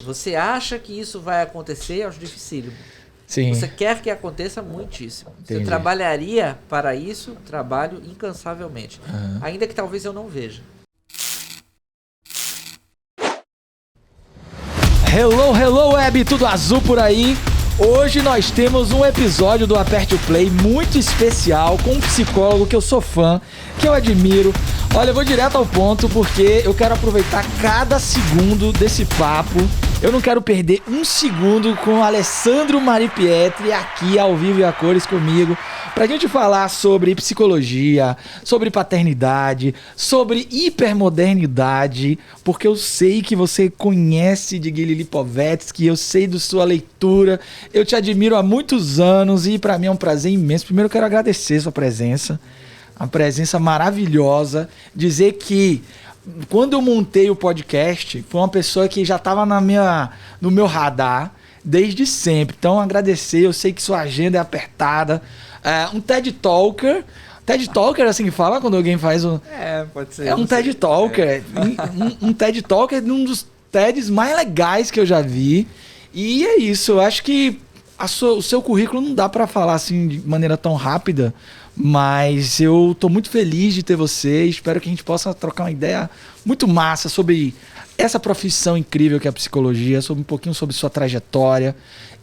Você acha que isso vai acontecer? Eu acho dificílimo. Sim. Você quer que aconteça muitíssimo. Entendi. Você trabalharia para isso? Trabalho incansavelmente. Uhum. Ainda que talvez eu não veja. Hello web, tudo azul por aí? Hoje nós temos um episódio do Aperte o Play muito especial com um psicólogo que eu sou fã, que eu admiro. Olha, eu vou direto ao ponto porque eu quero aproveitar cada segundo desse papo. Eu não quero perder um segundo com o Alessandro Maripietri aqui ao vivo e a cores comigo pra gente falar sobre psicologia, sobre paternidade, sobre hipermodernidade, porque eu sei que você conhece de Gili Lipovetsky, eu sei da sua leitura, eu te admiro há muitos anos e pra mim é um prazer imenso. Primeiro eu quero agradecer sua presença, a presença maravilhosa, dizer que quando eu montei o podcast, foi uma pessoa que já estava no meu radar desde sempre. Então, agradecer. Eu sei que sua agenda é apertada. Um TED Talker. TED Talker, assim que fala quando alguém faz um... Pode ser. É um TED Talker. Um TED Talker é um dos TEDs mais legais que eu já vi. E é isso. Eu acho que o seu currículo não dá para falar assim de maneira tão rápida. Mas eu tô muito feliz de ter você. Espero que a gente possa trocar uma ideia muito massa sobre essa profissão incrível que é a psicologia, sobre um pouquinho sobre sua trajetória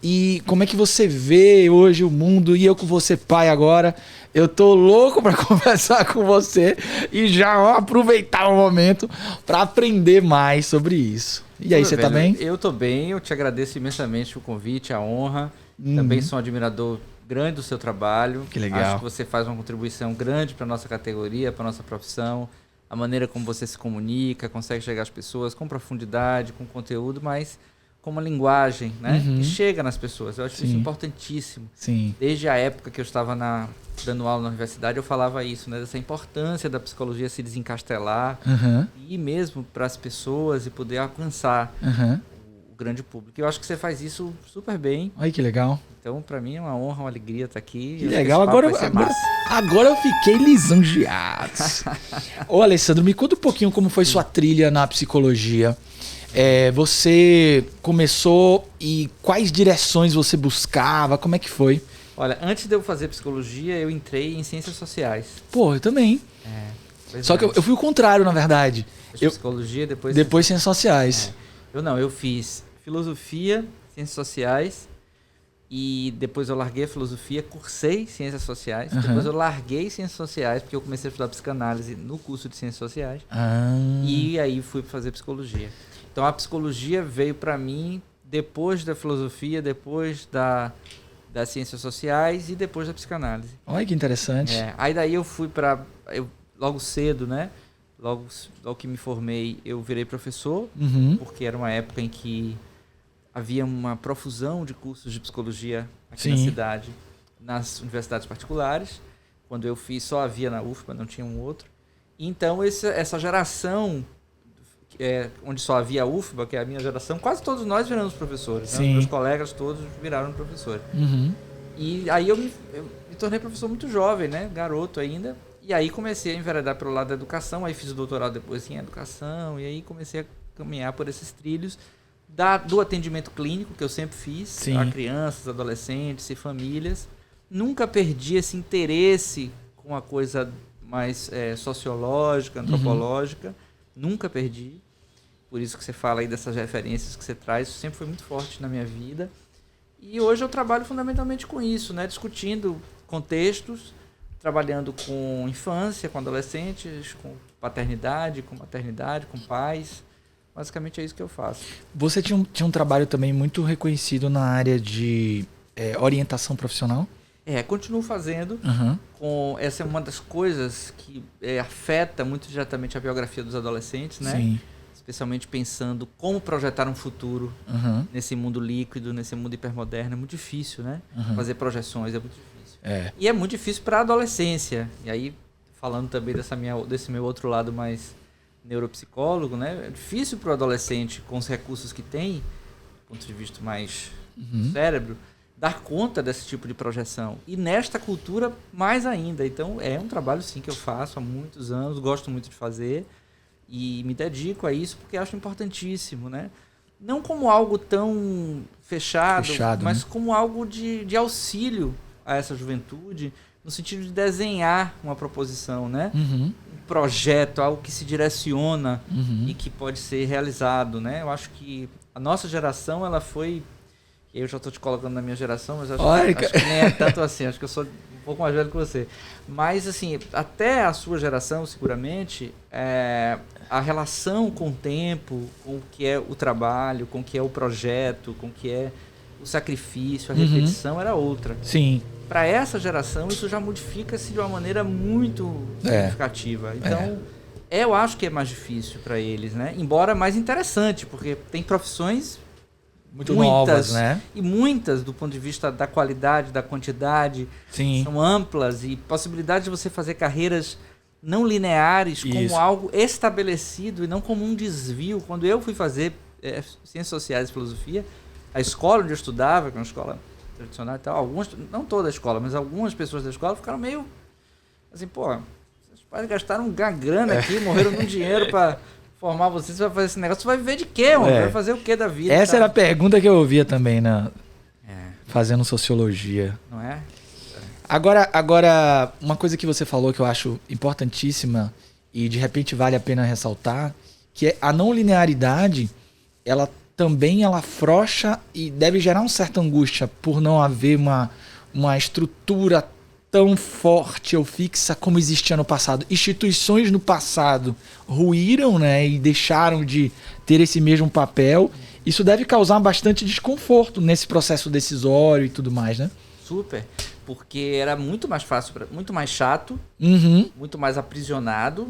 e como é que você vê hoje o mundo. E eu com você, pai, agora, eu tô louco para conversar com você e já aproveitar o momento para aprender mais sobre isso. E aí, você tá bem? Eu tô bem, eu te agradeço imensamente o convite, a honra. Também sou um admirador grande do seu trabalho. Que legal. Acho que você faz uma contribuição grande para nossa categoria, para nossa profissão. A maneira como você se comunica, consegue chegar às pessoas com profundidade, com conteúdo, mas com uma linguagem, né? Que chega nas pessoas. Eu acho isso importantíssimo. Sim. Desde a época que eu estava dando aula na universidade, eu falava isso, né? Dessa importância da psicologia se desencastelar e ir mesmo para as pessoas e poder alcançar o grande público. Eu acho que você faz isso super bem. Olha que legal. Então, pra mim é uma honra, uma alegria estar aqui. Que legal. Agora eu fiquei lisonjeado. Ô, Alessandro, me conta um pouquinho como foi sua trilha na psicologia. Você começou e quais direções você buscava? Como é que foi? Olha, antes de eu fazer psicologia, eu entrei em ciências sociais. Pô, eu também. Só que eu fui o contrário, na verdade. Psicologia, depois ciências sociais. Eu fiz filosofia, ciências sociais. E depois eu larguei a filosofia, cursei ciências sociais. Depois eu larguei ciências sociais, porque eu comecei a estudar psicanálise no curso de ciências sociais. E aí fui fazer psicologia. Então a psicologia veio para mim depois da filosofia, depois das ciências sociais e depois da psicanálise. Olha que interessante. Aí daí eu fui logo cedo, né? Logo que me formei, eu virei professor, porque era uma época em que havia uma profusão de cursos de psicologia aqui na cidade, nas universidades particulares. Quando eu fiz, só havia na UFBA, não tinha um outro. Então, essa geração, onde só havia a UFBA, que é a minha geração, quase todos nós viramos professores. Né? Meus colegas todos viraram professores. E aí eu me tornei professor muito jovem, né? Garoto ainda. E aí comecei a enveredar pelo lado da educação. Aí fiz o doutorado depois em educação. E aí comecei a caminhar por esses trilhos do atendimento clínico, que eu sempre fiz, a crianças, adolescentes e famílias. Nunca perdi esse interesse com a coisa mais sociológica, antropológica. Nunca perdi. Por isso que você fala aí dessas referências que você traz. Isso sempre foi muito forte na minha vida. E hoje eu trabalho fundamentalmente com isso, né? Discutindo contextos, trabalhando com infância, com adolescentes, com paternidade, com maternidade, com pais. Basicamente é isso que eu faço. Você tinha um trabalho também muito reconhecido na área de orientação profissional? Continuo fazendo. Essa é uma das coisas que afeta muito diretamente a biografia dos adolescentes, né? Sim. Especialmente pensando como projetar um futuro nesse mundo líquido, nesse mundo hipermoderno. É muito difícil, né? Fazer projeções é muito difícil. E é muito difícil para a adolescência. E aí, falando também desse meu outro lado mais neuropsicólogo, né? É difícil para o adolescente, com os recursos que tem, do ponto de vista mais do cérebro, dar conta desse tipo de projeção. E nesta cultura, mais ainda. Então, é um trabalho, sim, que eu faço há muitos anos, gosto muito de fazer e me dedico a isso porque acho importantíssimo, né? não como algo tão fechado mas né? como algo de auxílio a essa juventude, no sentido de desenhar uma proposição, né? Um projeto, algo que se direciona e que pode ser realizado, né? Eu acho que a nossa geração, ela foi... Eu já estou te colocando na minha geração, mas acho que nem é tanto assim. Acho que eu sou um pouco mais velho que você. Mas, assim, até a sua geração, seguramente, a relação com o tempo, com o que é o trabalho, com o que é o projeto, com o que é o sacrifício, a repetição, era outra. Sim. Para essa geração, isso já modifica-se de uma maneira muito significativa. Então, eu acho que é mais difícil para eles, né? Embora mais interessante, porque tem profissões muito novas, né? E muitas, do ponto de vista da qualidade, da quantidade, são amplas, e possibilidade de você fazer carreiras não lineares como algo estabelecido e não como um desvio. Quando eu fui fazer Ciências Sociais e Filosofia, a escola onde eu estudava, que é uma escola tradicional e tal, algumas, não toda a escola, mas algumas pessoas da escola ficaram meio assim, pô, os pais gastaram uma grana aqui, morreram com dinheiro para formar você vai fazer esse negócio, você vai viver de quê, mano? Vai fazer o quê da vida? Essa era a pergunta que eu ouvia também fazendo sociologia. Não é? Agora, uma coisa que você falou que eu acho importantíssima e de repente vale a pena ressaltar, que é a não linearidade, ela também afrouxa e deve gerar uma certa angústia por não haver uma estrutura tão forte ou fixa como existia no passado. Instituições no passado ruíram, né, e deixaram de ter esse mesmo papel. Isso deve causar bastante desconforto nesse processo decisório e tudo mais, né? Super, porque era muito mais fácil, muito mais chato, muito mais aprisionado,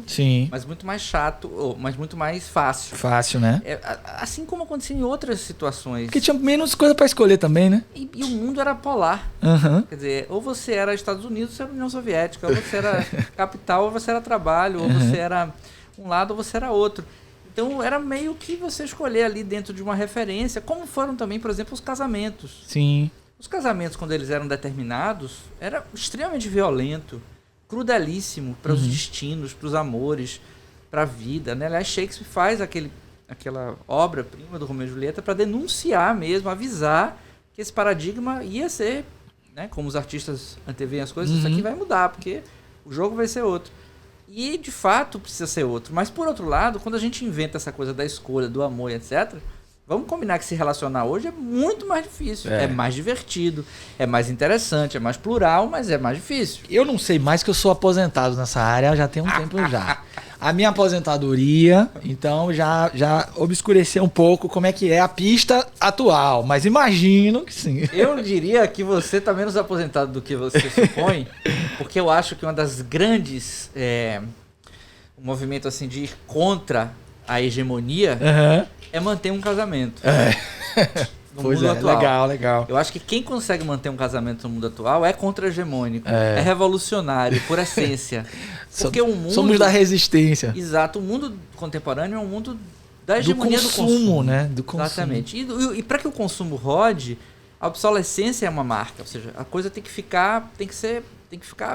mas muito mais chato, mas muito mais fácil. Fácil, né? Assim como acontecia em outras situações. Porque tinha menos coisa para escolher também, né? E o mundo era polar. Quer dizer, ou você era Estados Unidos, ou você era União Soviética, ou você era capital, ou você era trabalho, ou você era um lado, ou você era outro. Então era meio que você escolher ali dentro de uma referência, como foram também, por exemplo, os casamentos. Sim. Os casamentos, quando eles eram determinados, era extremamente violento, crudelíssimo para os destinos, para os amores, para a vida, né? Aliás, Shakespeare faz aquela obra-prima do Romeu e Julieta para denunciar mesmo, avisar que esse paradigma ia ser, né? Como os artistas anteveem as coisas, isso aqui vai mudar, porque o jogo vai ser outro. E, de fato, precisa ser outro. Mas, por outro lado, quando a gente inventa essa coisa da escolha, do amor, etc., vamos combinar que se relacionar hoje é muito mais difícil. É mais divertido, é mais interessante, é mais plural, mas é mais difícil. Eu não sei mais que eu sou aposentado nessa área já tem um tempo já. A minha aposentadoria, então, já obscureceu um pouco como é que é a pista atual. Mas imagino que sim. Eu diria que você está menos aposentado do que você supõe, porque eu acho que uma das grandes... um movimento assim de ir contra a hegemonia... é manter um casamento no mundo atual. Legal. Eu acho que quem consegue manter um casamento no mundo atual é contra-hegemônico, é revolucionário, por essência. Porque o mundo... Somos da resistência. Exato. O mundo contemporâneo é um mundo da hegemonia do consumo. Né? Do consumo. Exatamente. E para que o consumo rode, a obsolescência é uma marca. Ou seja, a coisa tem que ficar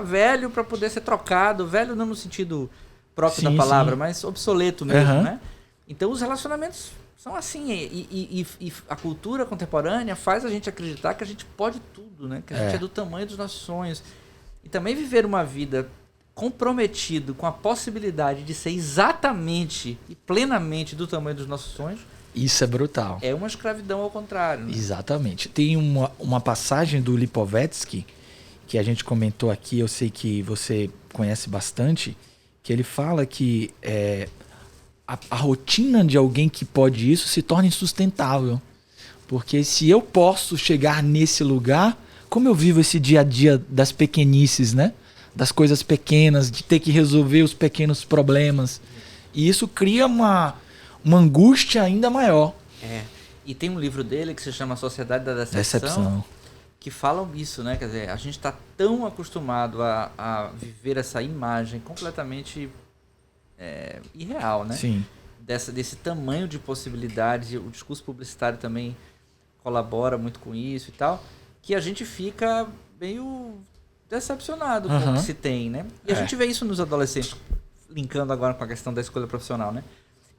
velho para poder ser trocado. Velho não no sentido próprio da palavra, mas obsoleto mesmo, né? Então os relacionamentos são assim, e a cultura contemporânea faz a gente acreditar que a gente pode tudo, né? Que a gente é do tamanho dos nossos sonhos. E também viver uma vida comprometido com a possibilidade de ser exatamente e plenamente do tamanho dos nossos sonhos. Isso é brutal. É uma escravidão ao contrário. Né? Exatamente. Tem uma passagem do Lipovetsky, que a gente comentou aqui, eu sei que você conhece bastante, que ele fala que... A rotina de alguém que pode isso se torna insustentável. Porque se eu posso chegar nesse lugar, como eu vivo esse dia a dia das pequenices, né? Das coisas pequenas, de ter que resolver os pequenos problemas. E isso cria uma angústia ainda maior. E tem um livro dele que se chama Sociedade da Decepção. Que falam isso, né? Quer dizer, a gente está tão acostumado a viver essa imagem completamente... irreal, né? Sim. Desse tamanho de possibilidade, o discurso publicitário também colabora muito com isso e tal, que a gente fica meio decepcionado com o que se tem, né? E a gente vê isso nos adolescentes, linkando agora com a questão da escolha profissional, né?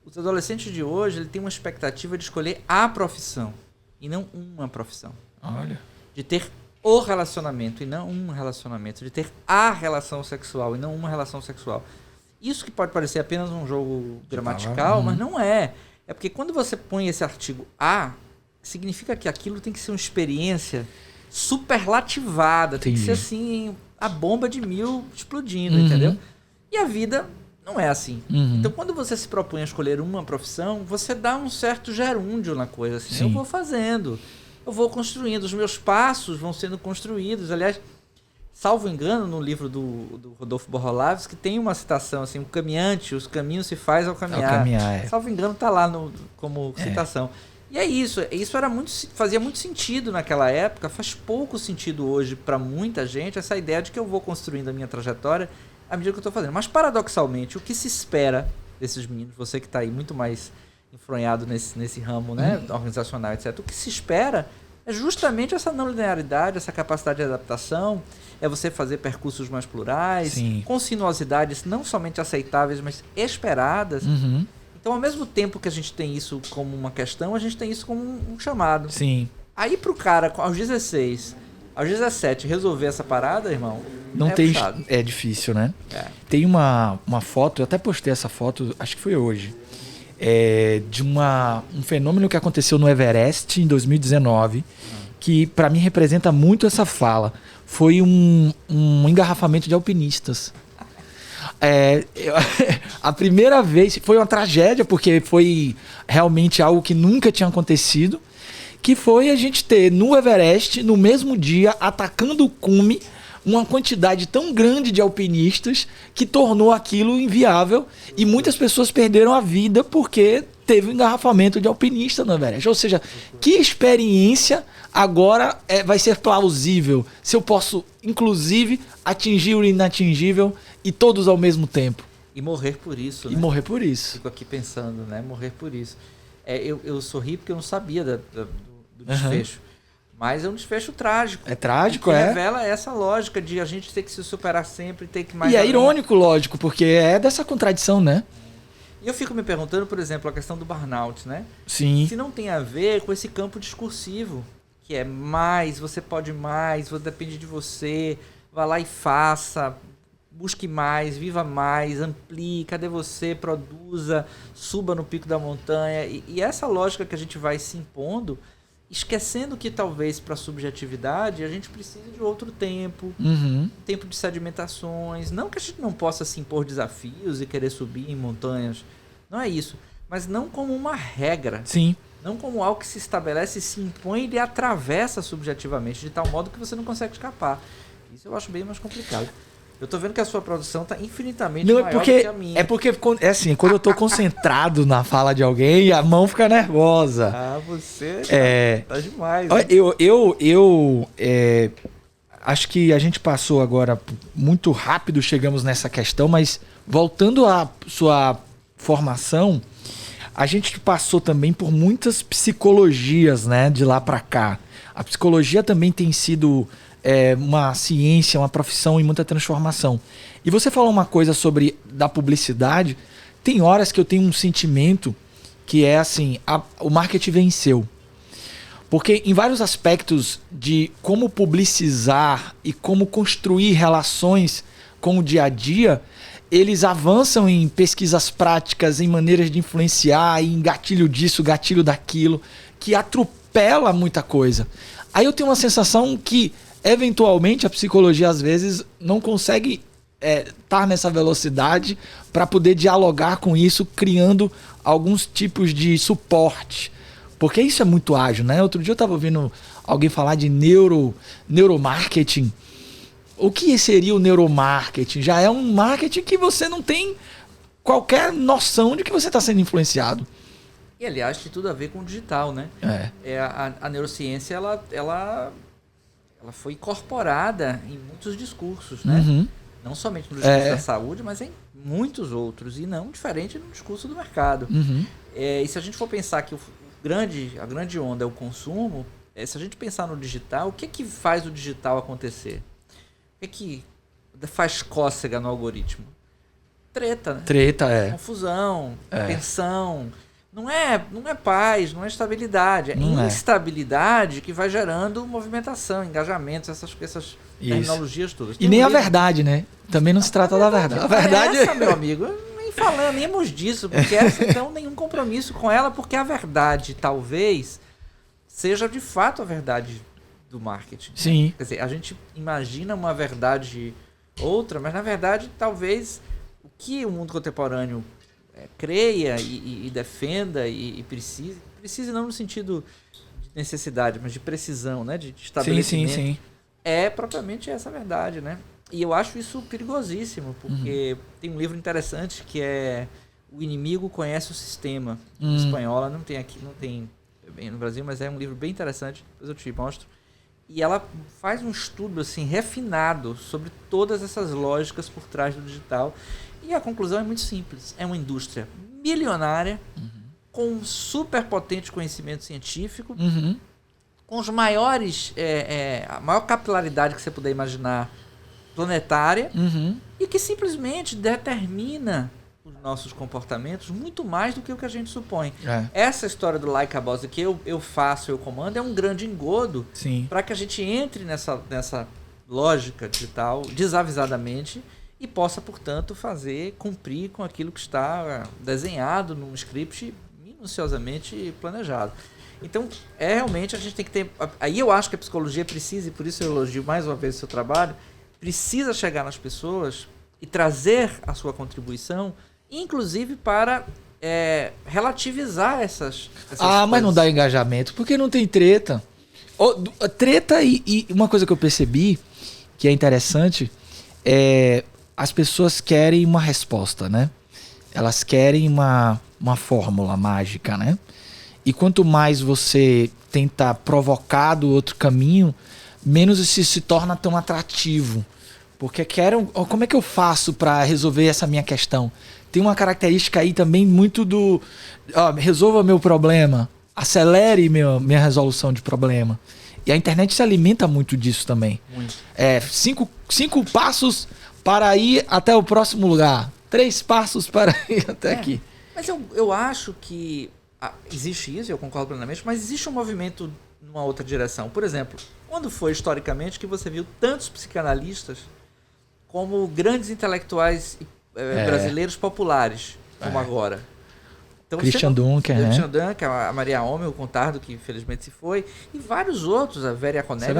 Os adolescentes de hoje, ele tem uma expectativa de escolher a profissão e não uma profissão. Olha. De ter o relacionamento e não um relacionamento. De ter a relação sexual e não uma relação sexual. Isso que pode parecer apenas um jogo gramatical, mas não é. É porque quando você põe esse artigo a, significa que aquilo tem que ser uma experiência superlativada. Tem que ser assim, a bomba de 1000 explodindo, entendeu? E a vida não é assim. Então, quando você se propõe a escolher uma profissão, você dá um certo gerúndio na coisa. Assim, eu vou fazendo, eu vou construindo, os meus passos vão sendo construídos. Aliás, salvo engano, no livro do Rodolfo Borrolavski, tem uma citação assim, o caminhante, os caminhos se faz ao caminhar. Salvo engano, está lá como citação. E é isso. Isso fazia muito sentido naquela época, faz pouco sentido hoje para muita gente, essa ideia de que eu vou construindo a minha trajetória à medida que eu estou fazendo. Mas, paradoxalmente, o que se espera desses meninos, você que está aí muito mais enfronhado nesse ramo, né, organizacional, etc., o que se espera é justamente essa não linearidade, essa capacidade de adaptação, é você fazer percursos mais plurais, com sinuosidades não somente aceitáveis, mas esperadas. Então, ao mesmo tempo que a gente tem isso como uma questão, a gente tem isso como um chamado. Aí, pro cara, aos 16, aos 17, resolver essa parada, irmão, é difícil, né? Tem uma foto, eu até postei essa foto, acho que foi hoje, de um fenômeno que aconteceu no Everest em 2019, que para mim representa muito essa fala. Foi um engarrafamento de alpinistas. A primeira vez foi uma tragédia, porque foi realmente algo que nunca tinha acontecido, que foi a gente ter no Everest, no mesmo dia, atacando o cume, uma quantidade tão grande de alpinistas que tornou aquilo inviável e muitas pessoas perderam a vida porque teve um engarrafamento de alpinista no Everest. Ou seja, que experiência agora vai ser plausível se eu posso, inclusive, atingir o inatingível e todos ao mesmo tempo. E morrer por isso. E morrer por isso. Fico aqui pensando, né? Morrer por isso. Eu sorri porque eu não sabia do desfecho. Mas é um desfecho trágico. É trágico, que revela essa lógica de a gente ter que se superar sempre, ter que mais... E é irônico, lógico, porque é dessa contradição, né? E eu fico me perguntando, por exemplo, a questão do burnout, né? Sim. Se não tem a ver com esse campo discursivo, que é mais, você pode mais, depende de você, vá lá e faça, busque mais, viva mais, amplie, cadê você, produza, suba no pico da montanha. E essa lógica que a gente vai se impondo, esquecendo que talvez para a subjetividade a gente precise de outro tempo, tempo de sedimentações. Não que a gente não possa se impor desafios e querer subir em montanhas, não é isso. Mas não como uma regra. Sim. Não como algo que se estabelece, se impõe e lhe atravessa subjetivamente, de tal modo que você não consegue escapar. Isso eu acho bem mais complicado. Eu tô vendo que a sua produção tá infinitamente maior do que a minha. É porque, assim, quando eu tô concentrado na fala de alguém, a mão fica nervosa. Você tá demais. Eu acho que a gente passou agora muito rápido, chegamos nessa questão, mas voltando à sua formação, a gente passou também por muitas psicologias, né, de lá para cá. A psicologia também tem sido... uma ciência, uma profissão em muita transformação. E você falou uma coisa sobre da publicidade. Tem horas que eu tenho um sentimento que é assim, o marketing venceu. Porque em vários aspectos de como publicizar e como construir relações com o dia a dia, eles avançam em pesquisas práticas, em maneiras de influenciar, em gatilho disso, gatilho daquilo, que atropela muita coisa. Aí eu tenho uma sensação que eventualmente a psicologia às vezes não consegue estar nessa velocidade para poder dialogar com isso, criando alguns tipos de suporte. Porque isso é muito ágil, né? Outro dia eu estava ouvindo alguém falar de neuromarketing. O que seria o neuromarketing? Já é um marketing que você não tem qualquer noção de que você está sendo influenciado. E aliás, tem tudo a ver com o digital, né? A neurociência, ela foi incorporada em muitos discursos, né? Não somente no discurso da saúde, mas em muitos outros. E não diferente no discurso do mercado. E se a gente for pensar que a grande onda é o consumo, se a gente pensar no digital, o que faz o digital acontecer? O que faz cócega no algoritmo? treta, né? Treta, Confusão, tensão. Não é paz, não é estabilidade. É instabilidade que vai gerando movimentação, engajamentos, essas terminologias todas. E nem a verdade, né? Também não se trata da verdade. A verdade essa, meu amigo, nem falamos disso, porque essa não tem nenhum compromisso com ela, porque a verdade, talvez, seja de fato a verdade do marketing. Sim. Né? Quer dizer, a gente imagina uma verdade outra, mas na verdade, talvez, o que o mundo contemporâneo creia e defenda e precise não no sentido de necessidade, mas de precisão, né? De estabelecimento. Sim. É propriamente essa verdade, né? E eu acho isso perigosíssimo, porque tem um livro interessante que é O Inimigo Conhece o Sistema, em espanhola, não tem bem no Brasil, mas é um livro bem interessante, depois eu te mostro. E ela faz um estudo assim refinado sobre todas essas lógicas por trás do digital. E a conclusão é muito simples. É uma indústria milionária, com um super potente conhecimento científico, com os maiores, a maior capilaridade que você puder imaginar, planetária, e que simplesmente determina os nossos comportamentos muito mais do que o que a gente supõe. Essa história do like a boss, que eu faço, eu comando, é um grande engodo para que a gente entre nessa lógica digital desavisadamente e possa, portanto, cumprir com aquilo que está desenhado num script minuciosamente planejado. Então, realmente, a gente tem que ter... Aí eu acho que a psicologia precisa, e por isso eu elogio mais uma vez o seu trabalho, precisa chegar nas pessoas e trazer a sua contribuição, inclusive para relativizar essas coisas. Mas não dá engajamento, porque não tem treta. Treta e uma coisa que eu percebi, que é interessante, as pessoas querem uma resposta, né? Elas querem uma fórmula mágica, né? E quanto mais você tenta provocar do outro caminho, menos isso se torna tão atrativo. Porque como é que eu faço para resolver essa minha questão? Tem uma característica aí também muito resolva meu problema, acelere minha resolução de problema. E a internet se alimenta muito disso também. Muito. 5 passos para ir até o próximo lugar. 3 passos para ir até aqui. Mas eu acho que existe isso, eu concordo plenamente, mas existe um movimento numa outra direção. Por exemplo, quando foi historicamente que você viu tantos psicanalistas como grandes intelectuais brasileiros populares, como agora? Então, Christian Dunker, né? Christian Dunker, a Maria Homem, o Contardo, que infelizmente se foi, e vários outros, a Vera Conelli,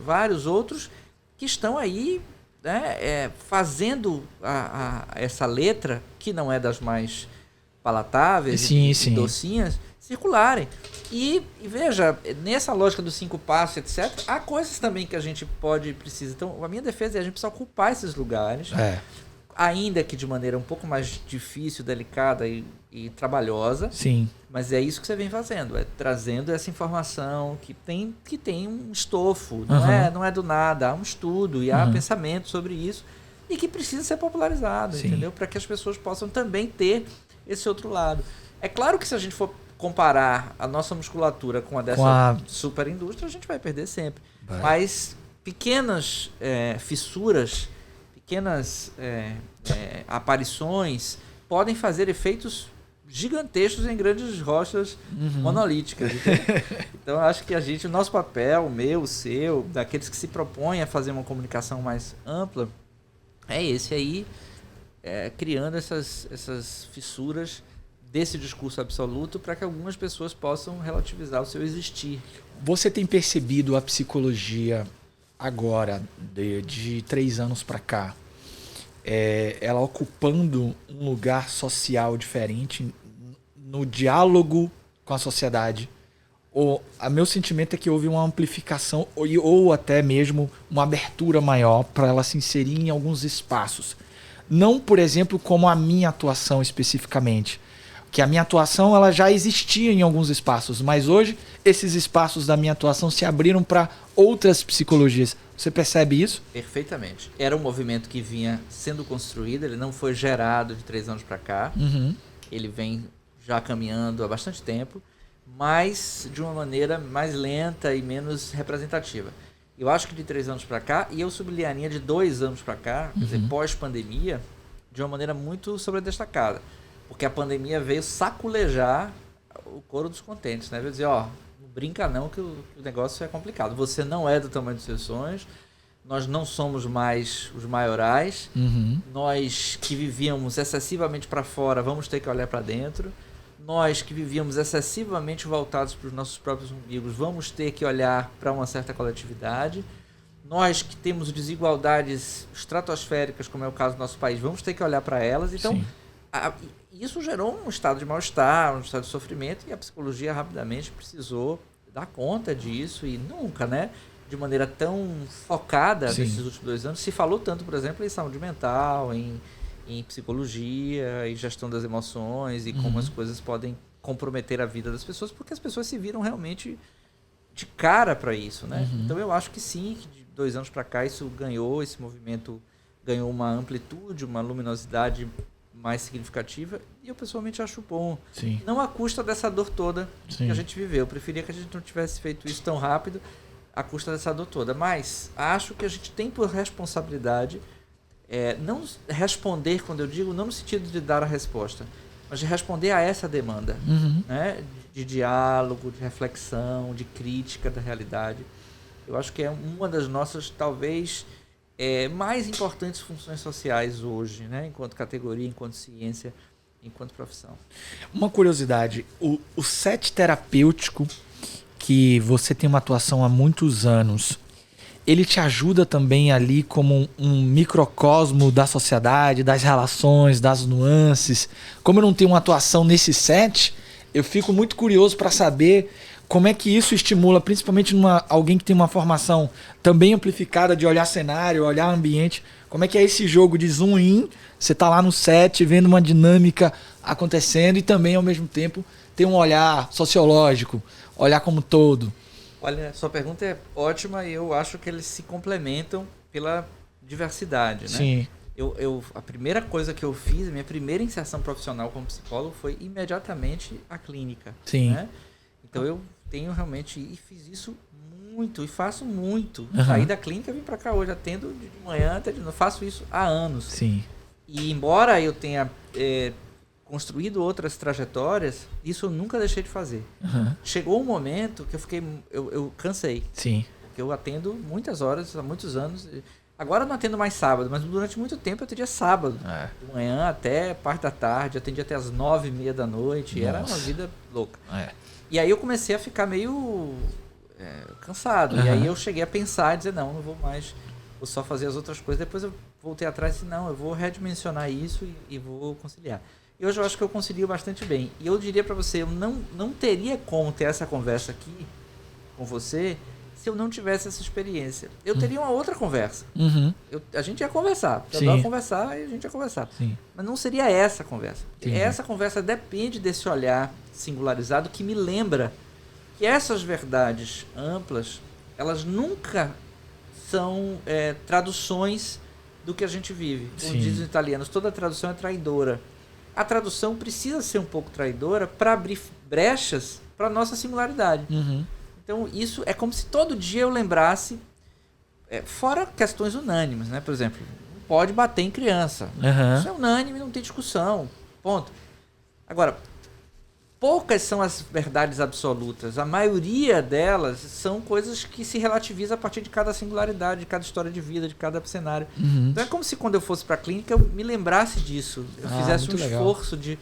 vários outros que estão aí, né, fazendo essa letra, que não é das mais palatáveis e docinhas, circularem. E veja, nessa lógica dos 5 passos, etc., há coisas também que a gente precisa. Então, a minha defesa é a gente precisa ocupar esses lugares, ainda que de maneira um pouco mais difícil, delicada e trabalhosa. Sim. Mas é isso que você vem fazendo, trazendo essa informação que tem um estofo, não é do nada, há um estudo e há pensamento sobre isso e que precisa ser popularizado, entendeu? Para que as pessoas possam também ter esse outro lado. É claro que se a gente for comparar a nossa musculatura com a dessa super indústria, a gente vai perder sempre. Mas pequenas fissuras, pequenas aparições podem fazer efeitos gigantescos em grandes rochas monolíticas. Então, acho que o nosso papel, o meu, o seu, daqueles que se propõem a fazer uma comunicação mais ampla, é esse aí, criando essas fissuras desse discurso absoluto para que algumas pessoas possam relativizar o seu existir. Você tem percebido a psicologia agora, de 3 anos para cá, ela ocupando um lugar social diferente no diálogo com a sociedade? Meu sentimento é que houve uma amplificação ou até mesmo uma abertura maior para ela se inserir em alguns espaços. Não, por exemplo, como a minha atuação especificamente, que a minha atuação ela já existia em alguns espaços, mas hoje esses espaços da minha atuação se abriram para outras psicologias. Você percebe isso? Perfeitamente. Era um movimento que vinha sendo construído, ele não foi gerado de 3 anos para cá. Ele vem já caminhando há bastante tempo, mas de uma maneira mais lenta e menos representativa. Eu acho que de 3 anos para cá, e eu sublinharia de 2 anos para cá, quer dizer, pós-pandemia, de uma maneira muito sobredestacada. Porque a pandemia veio saculejar o couro dos contentes, né? Veio dizer, ó, não brinca não que o negócio é complicado. Você não é do tamanho dos seus sonhos, nós não somos mais os maiorais, nós que vivíamos excessivamente para fora vamos ter que olhar para dentro, nós que vivíamos excessivamente voltados para os nossos próprios umbigos vamos ter que olhar para uma certa coletividade, nós que temos desigualdades estratosféricas, como é o caso do nosso país, vamos ter que olhar para elas. Então, isso gerou um estado de mal-estar, um estado de sofrimento, e a psicologia rapidamente precisou dar conta disso, e nunca, né, de maneira tão focada nesses últimos 2 anos, se falou tanto, por exemplo, em saúde mental, em psicologia, em gestão das emoções, e como as coisas podem comprometer a vida das pessoas, porque as pessoas se viram realmente de cara para isso, né? Então eu acho que sim, que de 2 anos para cá esse movimento ganhou uma amplitude, uma luminosidade mais significativa, e eu pessoalmente acho bom. Sim. Não à custa dessa dor toda que a gente viveu. Eu preferia que a gente não tivesse feito isso tão rápido à custa dessa dor toda. Mas acho que a gente tem por responsabilidade não responder, quando eu digo, não no sentido de dar a resposta, mas de responder a essa demanda, né? De diálogo, de reflexão, de crítica da realidade. Eu acho que é uma das nossas, talvez, mais importantes funções sociais hoje, né? Enquanto categoria, enquanto ciência, enquanto profissão. Uma curiosidade, o set terapêutico, que você tem uma atuação há muitos anos, ele te ajuda também ali como um microcosmo da sociedade, das relações, das nuances. Como eu não tenho uma atuação nesse set, eu fico muito curioso para saber como é que isso estimula, principalmente alguém que tem uma formação também amplificada de olhar cenário, olhar ambiente. Como é que é esse jogo de zoom in? Você está lá no set, vendo uma dinâmica acontecendo e também, ao mesmo tempo, ter um olhar sociológico, olhar como todo. Olha, sua pergunta é ótima e eu acho que eles se complementam pela diversidade, né? Sim. A primeira coisa que eu fiz, a minha primeira inserção profissional como psicólogo foi imediatamente a clínica. Sim. Né? Então eu tenho realmente, e fiz isso muito, e faço muito. Saí da clínica e vim para cá hoje, atendo de manhã até de noite, faço isso há anos. Sim. E embora eu tenha construído outras trajetórias, isso eu nunca deixei de fazer. Chegou um momento que eu cansei. Sim. Porque eu atendo muitas horas, há muitos anos. Agora eu não atendo mais sábado, mas durante muito tempo eu atendia sábado. De manhã até parte da tarde, atendia até as 9h30 da noite. Era uma vida louca. E aí eu comecei a ficar meio cansado. E aí eu cheguei a pensar e dizer, não vou mais, vou só fazer as outras coisas. Depois eu voltei atrás e disse, não, eu vou redimensionar isso e vou conciliar. E hoje eu acho que eu concilio bastante bem. E eu diria para você, eu não teria como ter essa conversa aqui com você se eu não tivesse essa experiência. Eu teria uma outra conversa. A gente ia conversar. Eu adoro conversar e a gente ia conversar. Sim. Mas não seria essa a conversa. Essa conversa depende desse olhar singularizado que me lembra que essas verdades amplas, elas nunca são traduções do que a gente vive. Como dizem os italianos, toda tradução é traidora. A tradução precisa ser um pouco traidora para abrir brechas para a nossa singularidade. Então, isso é como se todo dia eu lembrasse, fora questões unânimes, né? Por exemplo, não pode bater em criança. Isso é unânime, não tem discussão. Ponto. Agora, poucas são as verdades absolutas. A maioria delas são coisas que se relativizam a partir de cada singularidade, de cada história de vida, de cada cenário. Então é como se quando eu fosse para a clínica eu me lembrasse disso. Eu fizesse um esforço de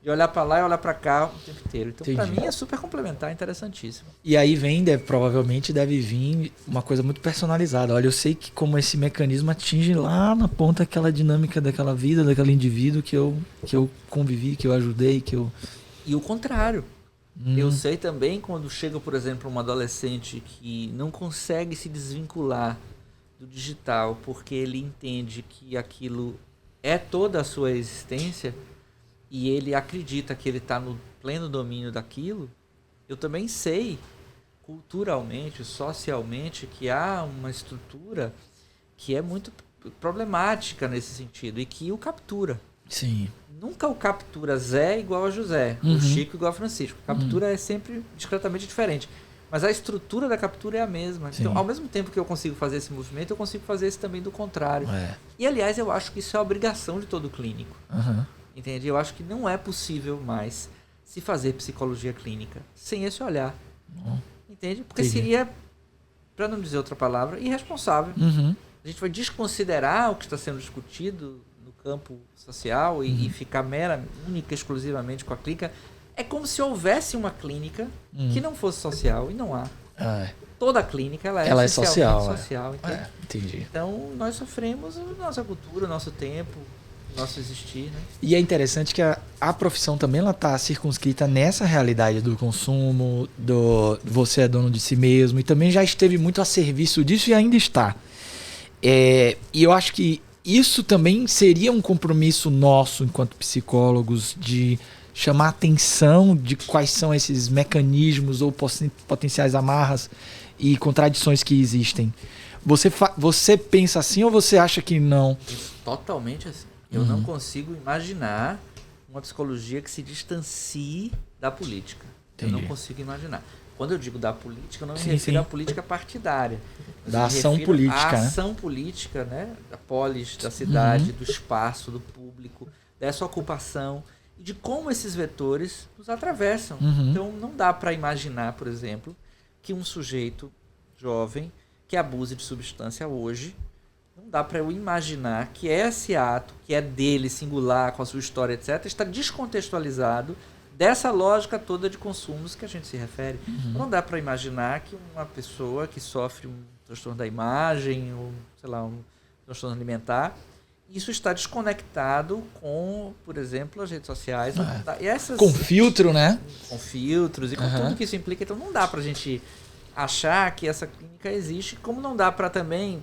olhar para lá e olhar para cá o tempo inteiro. Então para mim é super complementar, interessantíssimo. E aí provavelmente deve vir uma coisa muito personalizada. Olha, eu sei que como esse mecanismo atinge lá na ponta aquela dinâmica daquela vida, daquele indivíduo que eu convivi, que eu ajudei, que eu... E o contrário. Eu sei também quando chega, por exemplo, um adolescente que não consegue se desvincular do digital porque ele entende que aquilo é toda a sua existência e ele acredita que ele está no pleno domínio daquilo. Eu também sei, culturalmente, socialmente, que há uma estrutura que é muito problemática nesse sentido e que o captura. Sim. Nunca o captura Zé igual a José, o Chico igual a Francisco. Captura é sempre discretamente diferente. Mas a estrutura da captura é a mesma. Sim. Então, ao mesmo tempo que eu consigo fazer esse movimento, eu consigo fazer esse também do contrário. É. E, aliás, eu acho que isso é a obrigação de todo clínico. Uhum. Entende? Eu acho que não é possível mais se fazer psicologia clínica sem esse olhar. Entende? Porque seria, para não dizer outra palavra, irresponsável. Uhum. A gente vai desconsiderar o que está sendo discutido no campo social e ficar única, exclusivamente com a clínica. É como se houvesse uma clínica que não fosse social, e não há. Toda clínica ela é social. Entendi. Então, nós sofremos a nossa cultura, o nosso tempo, o nosso existir. Né? E é interessante que a profissão também está circunscrita nessa realidade do consumo, do você é dono de si mesmo, e também já esteve muito a serviço disso e ainda está. E eu acho que isso também seria um compromisso nosso, enquanto psicólogos, de chamar a atenção de quais são esses mecanismos ou potenciais amarras e contradições que existem. Você pensa assim ou você acha que não? Totalmente assim. Eu não consigo imaginar uma psicologia que se distancie da política. Entendi. Eu não consigo imaginar. Quando eu digo da política, eu não me refiro à política partidária. Da ação política. A ação política, né? Da polis, da cidade, do espaço, do público, dessa ocupação e de como esses vetores nos atravessam. Então, não dá para imaginar, por exemplo, que um sujeito jovem que abuse de substância hoje, não dá para eu imaginar que esse ato, que é dele, singular, com a sua história, etc., está descontextualizado dessa lógica toda de consumos que a gente se refere. Não dá para imaginar que uma pessoa que sofre um transtorno da imagem, ou, sei lá, um transtorno alimentar, isso está desconectado com, por exemplo, as redes sociais. Com filtro, né? Com filtros e com tudo que isso implica. Então não dá para a gente achar que essa clínica existe, como não dá para também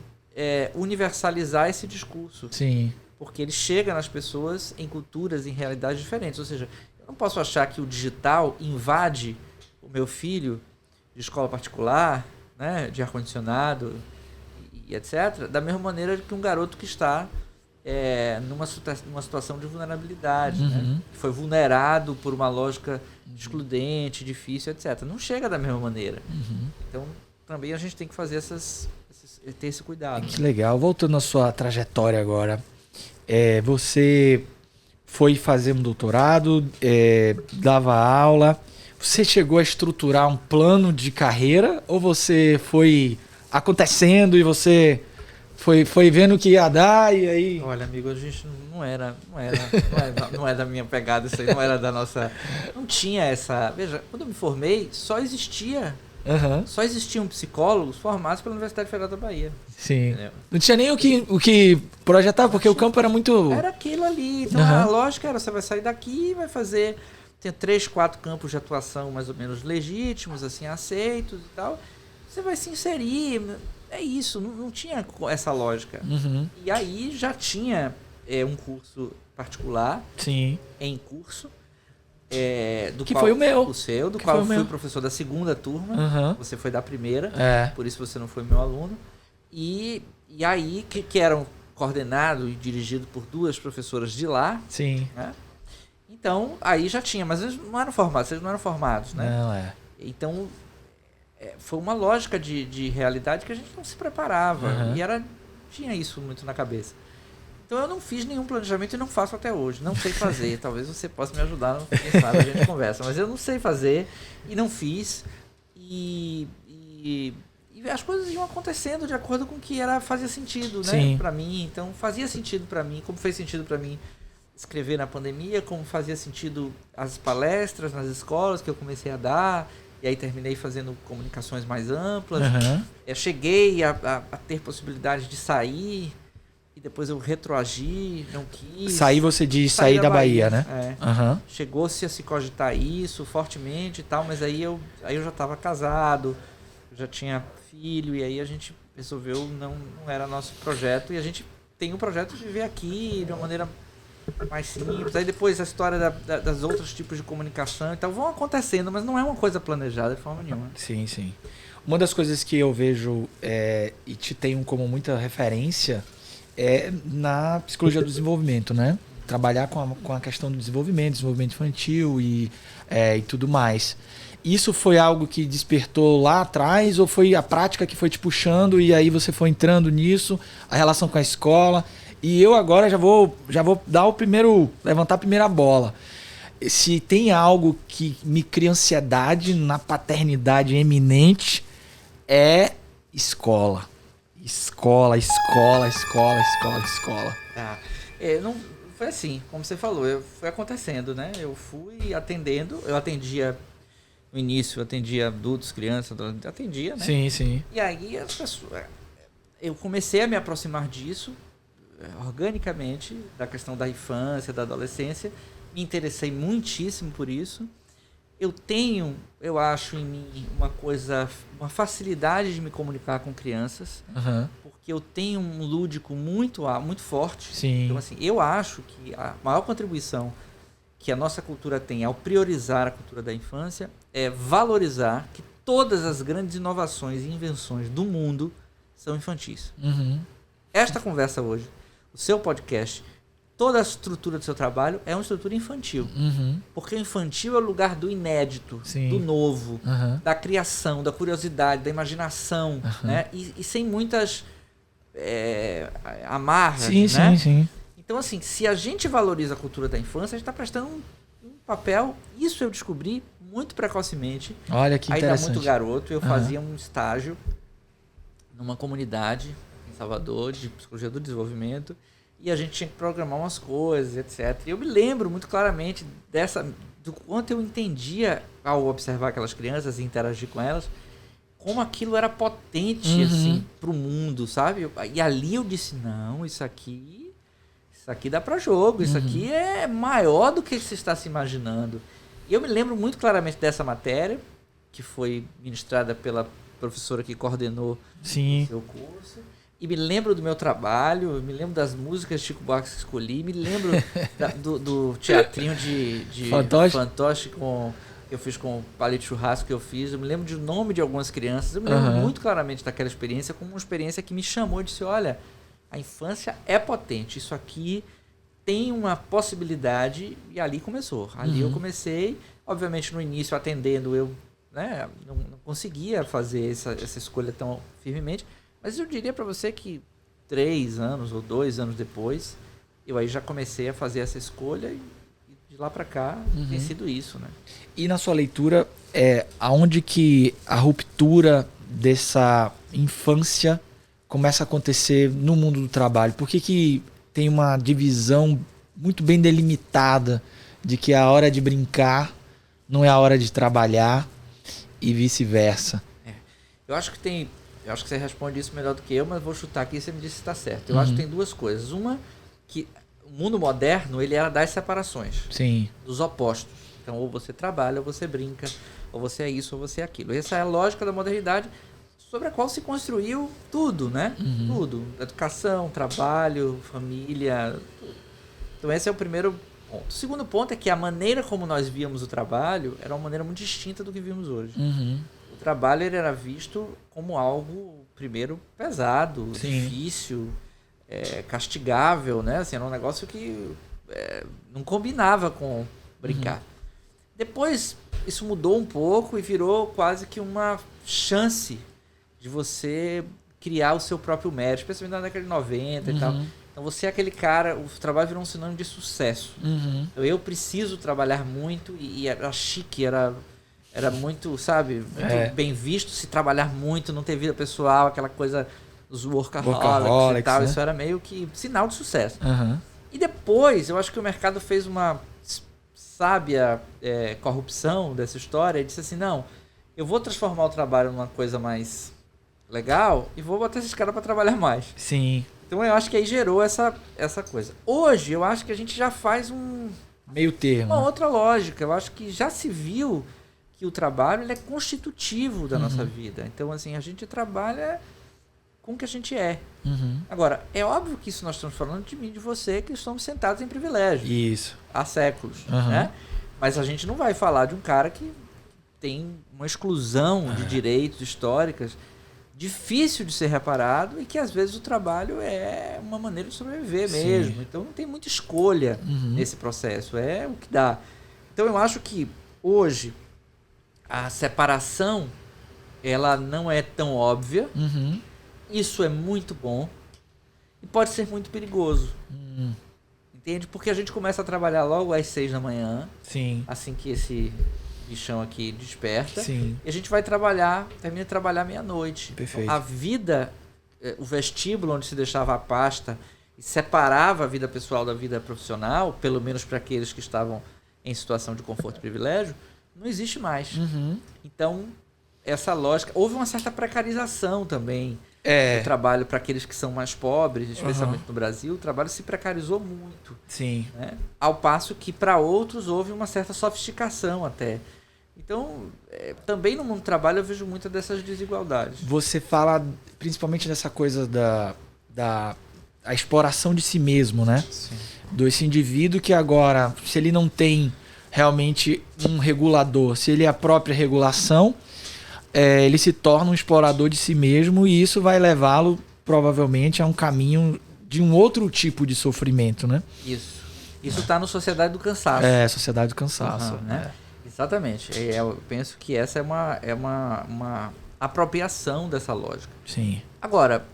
universalizar esse discurso. Sim. Porque ele chega nas pessoas em culturas, em realidades diferentes. Ou seja, eu não posso achar que o digital invade o meu filho de escola particular, né, de ar-condicionado e etc., da mesma maneira que um garoto que está numa situação de vulnerabilidade, né, que foi vulnerado por uma lógica excludente, difícil, etc. Não chega da mesma maneira. Então, também a gente tem que fazer ter esse cuidado. Que legal. Voltando à sua trajetória agora, você foi fazer um doutorado, dava aula, você chegou a estruturar um plano de carreira ou você foi acontecendo e você foi vendo o que ia dar e aí... Olha, amigo, a gente não é da minha pegada isso aí, não era da nossa... Não tinha essa... Veja, quando eu me formei, só existiam psicólogos formados pela Universidade Federal da Bahia. Sim. Entendeu? Não tinha nem o que projetar, porque o campo era muito... Era aquilo ali. Então a lógica era, você vai sair daqui e vai fazer... Tem 3, 4 campos de atuação mais ou menos legítimos, assim, aceitos e tal. Você vai se inserir... É isso, não tinha essa lógica. E aí já tinha um curso particular, em curso, do que qual, foi o meu. O seu, do qual eu fui professor da segunda turma, você foi da primeira, por isso você não foi meu aluno. E aí, que eram coordenado e dirigido por 2 professoras de lá. Sim. Né? Então, aí já tinha, mas eles não eram formados, né? Não, Então... foi uma lógica de realidade que a gente não se preparava. E tinha isso muito na cabeça. Então eu não fiz nenhum planejamento e não faço até hoje. Não sei fazer. Talvez você possa me ajudar, quem sabe a gente conversa. Mas eu não sei fazer e não fiz. E as coisas iam acontecendo de acordo com o que fazia sentido, né, para mim. Então fazia sentido para mim, como fez sentido para mim escrever na pandemia, como fazia sentido as palestras nas escolas que eu comecei a dar. E aí terminei fazendo comunicações mais amplas. Eu cheguei a ter possibilidade de sair. E depois eu retroagi, não quis. Você diz sair da Bahia, né? Chegou-se a se cogitar isso fortemente e tal. Mas aí eu já estava casado. Já tinha filho. E aí a gente resolveu, não era nosso projeto. E a gente tem um projeto de viver aqui de uma maneira... mais simples. Aí depois a história das outros tipos de comunicação e tal vão acontecendo, mas não é uma coisa planejada de forma nenhuma. Sim. Uma das coisas que eu vejo e te tenho como muita referência é na psicologia do desenvolvimento, né? Trabalhar com a questão do desenvolvimento infantil e tudo mais. Isso foi algo que despertou lá atrás ou foi a prática que foi te puxando e aí você foi entrando nisso, a relação com a escola? E eu agora já vou dar levantar a primeira bola. Se tem algo que me cria ansiedade na paternidade eminente, é escola. Escola. Não, foi assim, como você falou, foi acontecendo, né? Eu fui atendendo, eu atendia no início, eu atendia adultos, crianças, atendia, né? Sim. E aí as pessoas, eu comecei a me aproximar disso organicamente, da questão da infância, da adolescência, me interessei muitíssimo por isso. Eu acho em mim uma facilidade de me comunicar com crianças, porque eu tenho um lúdico muito forte. Sim. Então, assim, eu acho que a maior contribuição que a nossa cultura tem ao priorizar a cultura da infância é valorizar que todas as grandes inovações e invenções do mundo são infantis. Esta conversa hoje, o seu podcast, toda a estrutura do seu trabalho é uma estrutura infantil. Porque o infantil é o lugar do inédito, do novo, da criação, da curiosidade, da imaginação, né? E sem muitas amarras, né? Sim. Então, assim, se a gente valoriza a cultura da infância, a gente está prestando um papel. Isso eu descobri muito precocemente. Olha que interessante. Ainda muito garoto, eu fazia um estágio numa comunidade em Salvador de psicologia do desenvolvimento. E a gente tinha que programar umas coisas, etc. E eu me lembro muito claramente do quanto eu entendia ao observar aquelas crianças e interagir com elas, como aquilo era potente, assim, pro mundo, sabe? E ali eu disse, não, isso aqui dá para jogo, isso aqui é maior do que você está se imaginando. E eu me lembro muito claramente dessa matéria, que foi ministrada pela professora que coordenou o seu curso. E me lembro do meu trabalho, me lembro das músicas de Chico Buarque que escolhi, me lembro do teatrinho de fantoche que eu fiz com o palito de churrasco que eu fiz. Eu me lembro do nome de algumas crianças. Eu me lembro muito claramente daquela experiência como uma experiência que me chamou e disse, olha, a infância é potente, isso aqui tem uma possibilidade. E ali começou. Ali eu comecei, obviamente no início atendendo, eu não conseguia fazer essa escolha tão firmemente. Mas eu diria para você que 3 anos ou 2 anos depois, eu aí já comecei a fazer essa escolha e de lá para cá tem sido isso, né? E na sua leitura, aonde que a ruptura dessa infância começa a acontecer no mundo do trabalho? Por que tem uma divisão muito bem delimitada de que a hora de brincar não é a hora de trabalhar e vice-versa? Eu acho que você responde isso melhor do que eu, mas vou chutar aqui e você me diz se está certo. Eu acho que tem duas coisas. Uma, que o mundo moderno, ele era das separações. Sim. Dos opostos. Então, ou você trabalha, ou você brinca, ou você é isso, ou você é aquilo. Essa é a lógica da modernidade sobre a qual se construiu tudo, né? Tudo. Educação, trabalho, família, tudo. Então, esse é o primeiro ponto. O segundo ponto é que a maneira como nós víamos o trabalho era uma maneira muito distinta do que vimos hoje. O trabalho ele era visto como algo, primeiro, pesado, difícil, castigável, né? Assim, era um negócio que não combinava com brincar. Depois, isso mudou um pouco e virou quase que uma chance de você criar o seu próprio mérito, especialmente na década de 90 e tal. Então, você é aquele cara, o trabalho virou um sinônimo de sucesso. Então, eu preciso trabalhar muito e era chique, era muito, sabe, muito bem visto se trabalhar muito, não ter vida pessoal, aquela coisa dos workaholics e tal. Né? Isso era meio que sinal de sucesso. E depois, eu acho que o mercado fez uma sábia corrupção dessa história e disse assim, não, eu vou transformar o trabalho numa coisa mais legal e vou botar esses caras para trabalhar mais. Sim. Então eu acho que aí gerou essa coisa. Hoje, eu acho que a gente já faz meio termo. Uma outra lógica. Eu acho que já se viu que o trabalho ele é constitutivo da nossa vida. Então, assim, a gente trabalha com o que a gente é. Agora, é óbvio que isso nós estamos falando de mim e de você, que estamos sentados em privilégio. Isso. Há séculos, né? Mas a gente não vai falar de um cara que tem uma exclusão de direitos históricas difícil de ser reparado e que, às vezes, o trabalho é uma maneira de sobreviver mesmo. Então, não tem muita escolha nesse processo. É o que dá. Então, eu acho que, hoje, a separação, ela não é tão óbvia. Isso é muito bom e pode ser muito perigoso. Entende? Porque a gente começa a trabalhar logo às 6 da manhã. Sim. Assim que esse bichão aqui desperta. Sim. E a gente vai termina de trabalhar meia-noite. Perfeito. Então, a vida, o vestíbulo onde se deixava a pasta e separava a vida pessoal da vida profissional, pelo menos para aqueles que estavam em situação de conforto e privilégio, não existe mais. Então, essa lógica... Houve uma certa precarização também do trabalho para aqueles que são mais pobres, especialmente no Brasil. O trabalho se precarizou muito. Sim. Né? Ao passo que para outros houve uma certa sofisticação até. Então, também no mundo do trabalho eu vejo muitas dessas desigualdades. Você fala principalmente dessa coisa da exploração de si mesmo, né? Sim. Desse indivíduo que agora, se ele não tem realmente um regulador, se ele é a própria regulação, ele se torna um explorador de si mesmo e isso vai levá-lo provavelmente a um caminho de um outro tipo de sofrimento, né? Isso está no Sociedade do Cansaço. Sociedade do Cansaço. Né? Exatamente. Eu penso que essa é uma apropriação dessa lógica. Sim. Agora,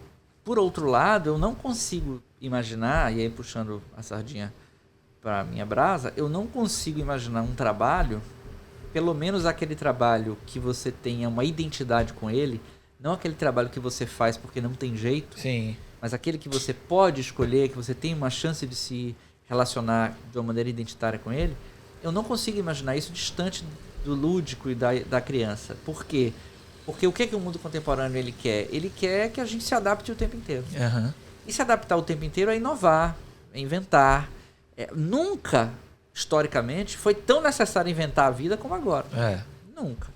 por outro lado, eu não consigo imaginar, e aí puxando a sardinha para minha brasa, eu não consigo imaginar um trabalho, pelo menos aquele trabalho que você tenha uma identidade com ele, não aquele trabalho que você faz porque não tem jeito, Sim. mas aquele que você pode escolher, que você tem uma chance de se relacionar de uma maneira identitária com ele, eu não consigo imaginar isso distante do lúdico e da criança. Por quê? Porque o que é que o mundo contemporâneo ele quer? Ele quer que a gente se adapte o tempo inteiro. E se adaptar o tempo inteiro é inovar, é inventar. Nunca, historicamente, foi tão necessário inventar a vida como agora. Nunca.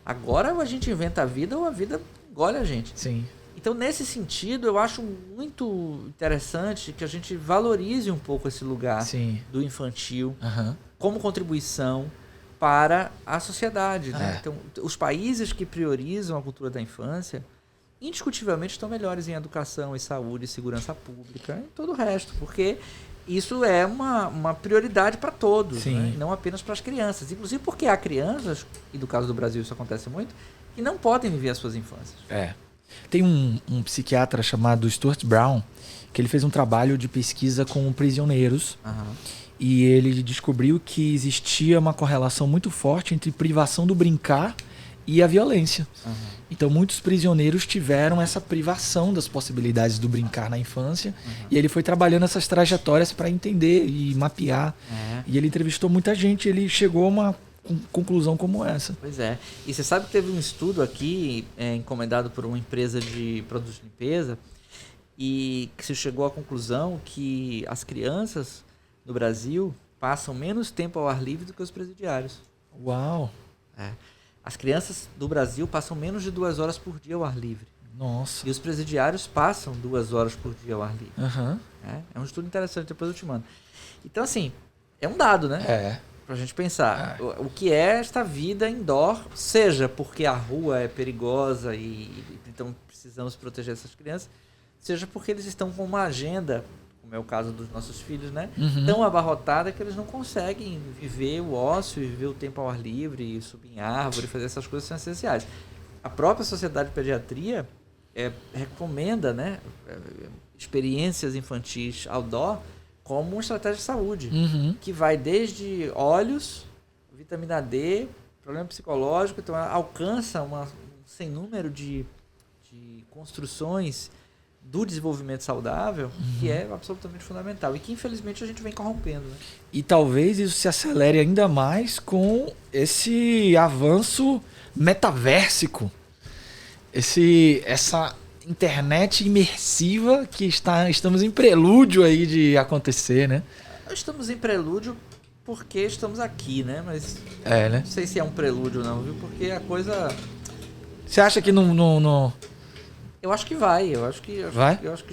Agora a gente inventa a vida ou a vida engole a gente. Sim. Então, nesse sentido, eu acho muito interessante que a gente valorize um pouco esse lugar do infantil como contribuição para a sociedade. Né? Então, os países que priorizam a cultura da infância, indiscutivelmente estão melhores em educação, em saúde, em segurança pública, em todo o resto, porque isso é uma prioridade para todos, né? Não apenas para as crianças. Inclusive porque há crianças, e no caso do Brasil isso acontece muito, que não podem viver as suas infâncias. Tem um psiquiatra chamado Stuart Brown, que ele fez um trabalho de pesquisa com prisioneiros, e ele descobriu que existia uma correlação muito forte entre privação do brincar e a violência. Então muitos prisioneiros tiveram essa privação das possibilidades do brincar na infância, e ele foi trabalhando essas trajetórias para entender e mapear. E ele entrevistou muita gente, ele chegou a uma conclusão como essa. Pois é. E você sabe que teve um estudo aqui encomendado por uma empresa de produtos de limpeza, e que se chegou à conclusão que as crianças no Brasil passam menos tempo ao ar livre do que os presidiários. Uau! As crianças do Brasil passam menos de 2 horas por dia ao ar livre. Nossa! E os presidiários passam 2 horas por dia ao ar livre. É um estudo interessante, depois eu te mando. Então, assim, é um dado, né? Pra gente pensar. O que é esta vida indoor, seja porque a rua é perigosa e então precisamos proteger essas crianças, seja porque eles estão com uma agenda, como é o caso dos nossos filhos, né? Tão abarrotada que eles não conseguem viver o ócio e viver o tempo ao ar livre, e subir em árvore, fazer essas coisas são essenciais. A própria Sociedade de Pediatria recomenda, né, experiências infantis outdoor como uma estratégia de saúde, que vai desde olhos, vitamina D, problema psicológico, então alcança um sem número de construções do desenvolvimento saudável, que é absolutamente fundamental e que infelizmente a gente vem corrompendo. Né? E talvez isso se acelere ainda mais com esse avanço metaversico, essa internet imersiva que estamos em prelúdio aí de acontecer, né? Estamos em prelúdio porque estamos aqui, né? Mas né? Não sei se é um prelúdio não, viu? Porque a coisa... Você acha que não... Eu acho que vai, eu acho que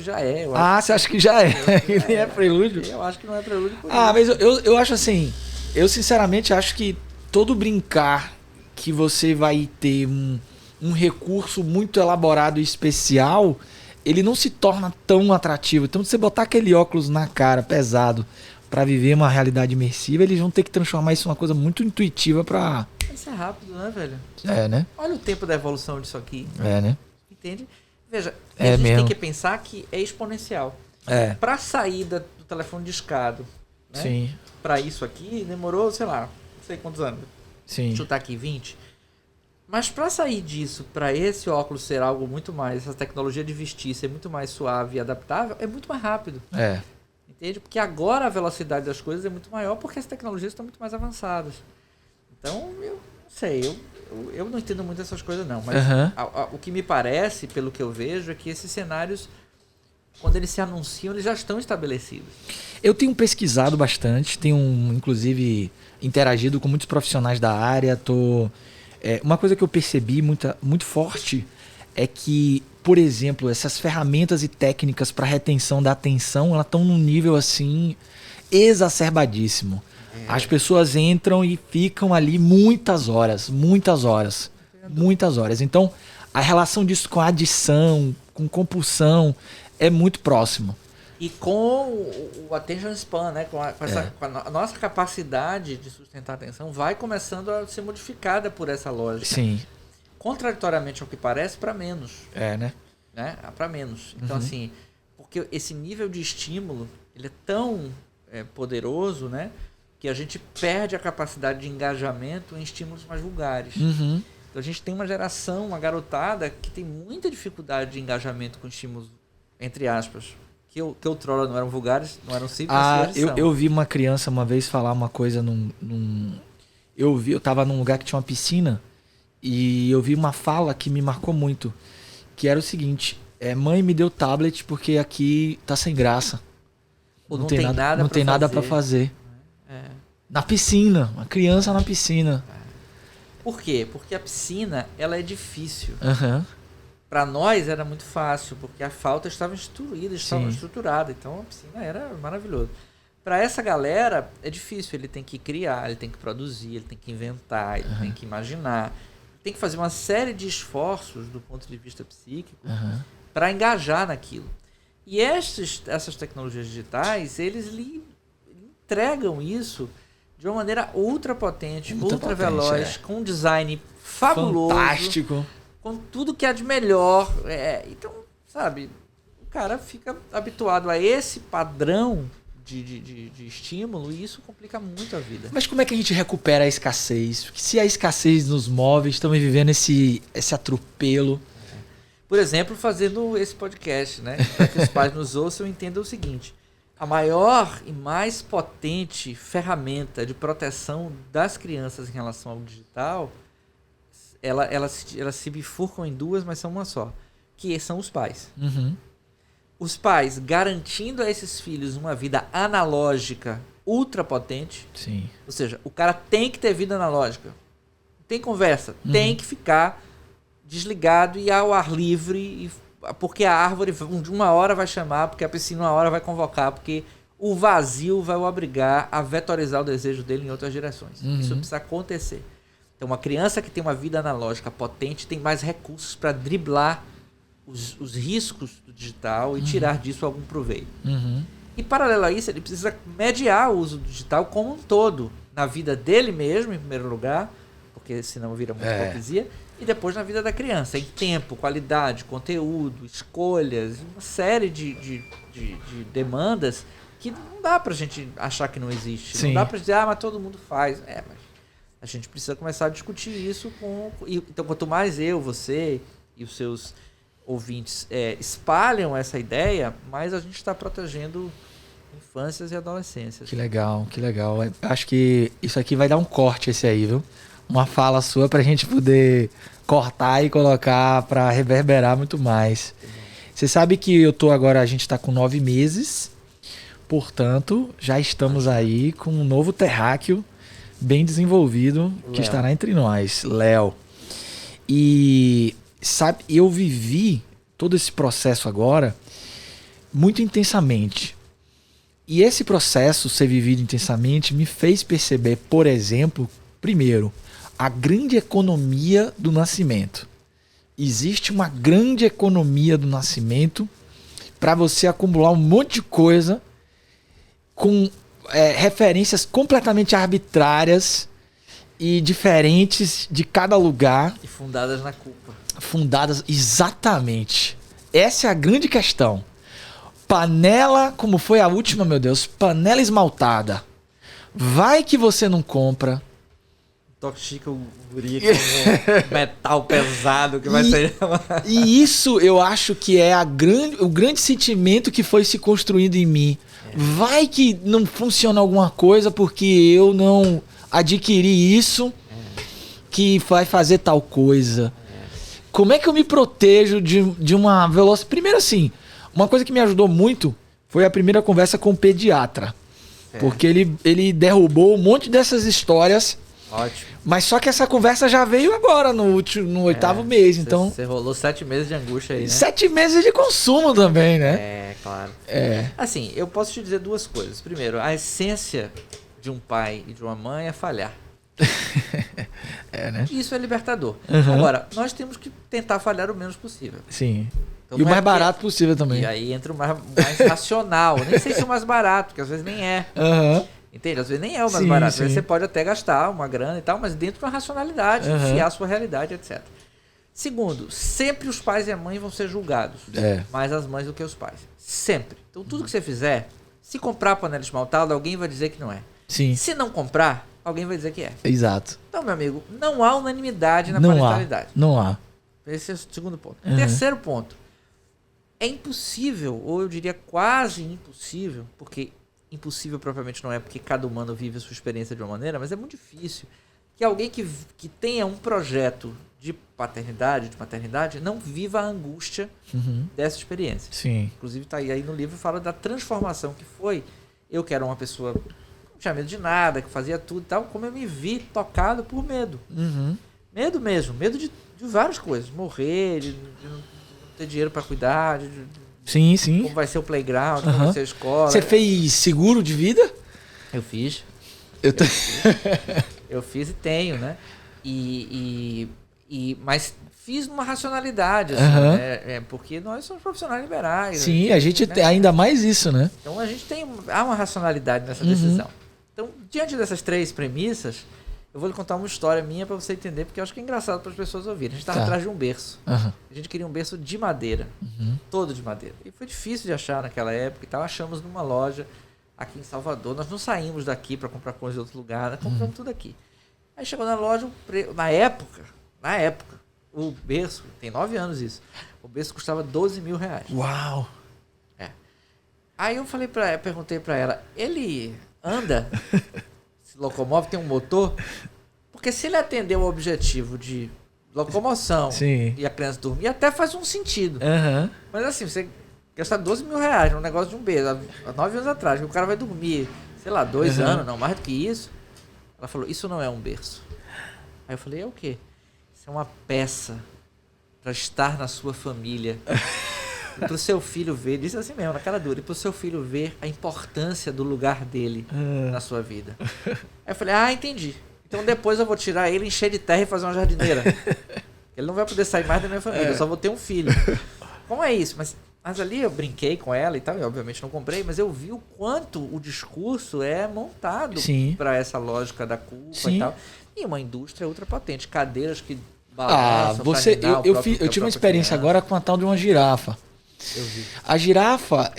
já é. Você acha que já é? Que nem é prelúdio? Eu acho que não é prelúdio. Mas eu acho assim, eu sinceramente acho que todo brincar que você vai ter um recurso muito elaborado e especial, ele não se torna tão atrativo. Então, se você botar aquele óculos na cara, pesado, para viver uma realidade imersiva, eles vão ter que transformar isso em uma coisa muito intuitiva para... Isso é rápido, né, velho? Né? Olha o tempo da evolução disso aqui. Né? Entende? Veja, a gente mesmo. tem que pensar que é exponencial. Para a saída do telefone discado, né? Sim. Para isso aqui, demorou, sei lá, não sei quantos anos. Sim. Chutar aqui 20. Mas para sair disso, para esse óculos ser algo muito mais, essa tecnologia de vestir ser muito mais suave e adaptável, é muito mais rápido. Entende? Porque agora a velocidade das coisas é muito maior porque as tecnologias estão muito mais avançadas. Então, eu não sei, eu não entendo muito essas coisas não, mas o que me parece, pelo que eu vejo, é que esses cenários, quando eles se anunciam, eles já estão estabelecidos. Eu tenho pesquisado bastante, tenho inclusive interagido com muitos profissionais da área, uma coisa que eu percebi muito forte é que, por exemplo, essas ferramentas e técnicas para retenção da atenção, elas estão num nível assim exacerbadíssimo. As pessoas entram e ficam ali muitas horas. Então, a relação disso com a adição, com compulsão, é muito próximo. E com o attention span, né? Com a nossa capacidade de sustentar a atenção vai começando a ser modificada por essa lógica. Sim. Contraditoriamente ao que parece, para menos. Né? Para menos. Então, assim, porque esse nível de estímulo, ele é tão poderoso, né? Que a gente perde a capacidade de engajamento em estímulos mais vulgares. Então, a gente tem uma geração, uma garotada, que tem muita dificuldade de engajamento com estímulos, entre aspas, que outrora não eram vulgares, não eram simples. Eu vi uma criança uma vez falar uma coisa eu tava num lugar que tinha uma piscina e eu vi uma fala que me marcou muito, que era o seguinte: mãe, me deu tablet porque aqui tá sem graça. Não tem nada para fazer. Na piscina, uma criança na piscina. Por quê? Porque a piscina, ela é difícil. Para nós era muito fácil, porque a falta estava estruturada. Então a piscina era maravilhoso. Para essa galera é difícil. Ele tem que criar, ele tem que produzir, ele tem que inventar, ele tem que imaginar. Tem que fazer uma série de esforços do ponto de vista psíquico para engajar naquilo. E essas tecnologias digitais, eles lhe entregam isso de uma maneira ultra potente, ultra veloz, com um design fabuloso. Fantástico. Com tudo que há de melhor. Então, sabe, o cara fica habituado a esse padrão de estímulo e isso complica muito a vida. Mas como é que a gente recupera a escassez? Porque se a escassez nos move, estamos vivendo esse atropelo. Por exemplo, fazendo esse podcast, né? Para que os pais nos ouçam e entendam o seguinte: a maior e mais potente ferramenta de proteção das crianças em relação ao digital, elas se bifurcam em duas, mas são uma só, que são os pais. Os pais garantindo a esses filhos uma vida analógica ultra potente. Sim. Ou seja, o cara tem que ter vida analógica. Tem conversa. Tem que ficar desligado e ao ar livre, porque a árvore uma hora vai chamar, porque a piscina uma hora vai convocar, porque o vazio vai o obrigar a vetorizar o desejo dele em outras direções. Isso precisa acontecer. Então, uma criança que tem uma vida analógica potente tem mais recursos para driblar os riscos do digital e tirar disso algum proveito. E, paralelo a isso, ele precisa mediar o uso do digital como um todo, na vida dele mesmo, em primeiro lugar, porque senão vira muita hipocrisia, e depois na vida da criança, em tempo, qualidade, conteúdo, escolhas, uma série de demandas que não dá pra gente achar que não existe. Sim. Não dá pra dizer, mas todo mundo faz. Mas a gente precisa começar a discutir isso então, quanto mais você e os seus ouvintes espalham essa ideia, mais a gente está protegendo infâncias e adolescências. Que legal, que legal. Acho que isso aqui vai dar um corte esse aí, viu? Uma fala sua pra gente poder cortar e colocar pra reverberar muito mais. Você sabe que a gente tá com 9 meses, portanto, já estamos aí com um novo terráqueo bem desenvolvido, que estará entre nós, Léo. E sabe, eu vivi todo esse processo agora muito intensamente. E esse processo ser vivido intensamente me fez perceber, por exemplo, primeiro, a grande economia do nascimento. Existe uma grande economia do nascimento para você acumular um monte de coisa com referências completamente arbitrárias e diferentes de cada lugar. E fundadas na culpa. Fundadas, exatamente. Essa é a grande questão. Panela, como foi a última, meu Deus, panela esmaltada. Vai que você não compra. Toxica o guri com metal pesado que vai sair. E isso eu acho que é o grande sentimento que foi se construindo em mim. Vai que não funciona alguma coisa porque eu não adquiri isso que vai fazer tal coisa. Como é que eu me protejo de uma velocidade? Primeiro assim, uma coisa que me ajudou muito foi a primeira conversa com o pediatra. Porque ele derrubou um monte dessas histórias. Ótimo. Mas só que essa conversa já veio agora, no 8º mês, então... Você rolou 7 meses de angústia aí, né? 7 meses de consumo também, né? É, claro. Assim, eu posso te dizer duas coisas. Primeiro, a essência de um pai e de uma mãe é falhar. Né? Isso é libertador. Uhum. Agora, nós temos que tentar falhar o menos possível. Sim. Então, e o mais barato possível também. E aí entra o mais racional. Nem sei se é o mais barato, porque às vezes nem é. Uhum. Entende? Às vezes nem é o mais barato. Às vezes você pode até gastar uma grana e tal, mas dentro de uma racionalidade, enfiar a sua realidade, etc. Segundo, sempre os pais e a mãe vão ser julgados. Mais as mães do que os pais. Sempre. Então tudo que você fizer, se comprar panela esmaltada, alguém vai dizer que não é. Sim. Se não comprar, alguém vai dizer que é. Exato. Então, meu amigo, não há unanimidade na parentalidade. Não há. Esse é o segundo ponto. Terceiro ponto. É impossível, ou eu diria quase impossível, porque impossível propriamente não é, porque cada humano vive a sua experiência de uma maneira, mas é muito difícil que alguém que tenha um projeto de paternidade, de maternidade, não viva a angústia dessa experiência. Sim. Inclusive, tá aí no livro, fala da transformação que foi. Eu que era uma pessoa que não tinha medo de nada, que fazia tudo e tal, como eu me vi tocado por medo. Medo mesmo, medo de várias coisas. Morrer, de não ter dinheiro para cuidar, sim. Como vai ser o playground, como vai ser a escola. Você fez seguro de vida? Eu fiz. Eu fiz e tenho, né? Mas fiz numa racionalidade, assim, né? Porque nós somos profissionais liberais. Sim, a gente tem ainda mais isso, né? Então a gente há uma racionalidade nessa decisão. Então, diante dessas 3 premissas, eu vou lhe contar uma história minha para você entender, porque eu acho que é engraçado para as pessoas ouvirem. A gente estava atrás de um berço. A gente queria um berço de madeira. Todo de madeira. E foi difícil de achar naquela época e tal. Achamos numa loja aqui em Salvador. Nós não saímos daqui para comprar coisas de outro lugar. Nós compramos tudo aqui. Aí chegou na loja, na época, o berço, tem 9 anos isso, o berço custava R$12 mil. Uau! Aí eu perguntei para ela, ele anda? Se locomove, tem um motor? Porque se ele atender o objetivo de locomoção e a criança dormir, até faz um sentido. Mas assim, você gastar R$12 mil num negócio de um berço, há 9 anos atrás, que o cara vai dormir, sei lá, 2 anos, não, mais do que isso. Ela falou, isso não é um berço. Aí eu falei, é o quê? Isso é uma peça para estar na sua família. E pro seu filho ver, disse assim mesmo, na cara dura, e pro seu filho ver a importância do lugar dele na sua vida. Aí eu falei, entendi. Então depois eu vou tirar ele, encher de terra e fazer uma jardineira. Ele não vai poder sair mais da minha família, eu só vou ter um filho. Como é isso? Mas ali eu brinquei com ela e tal, e obviamente não comprei, mas eu vi o quanto o discurso é montado para essa lógica da culpa e tal. E uma indústria ultrapotente, cadeiras que balançam. Eu tive uma experiência agora com a tal de uma girafa. Eu vi. A girafa,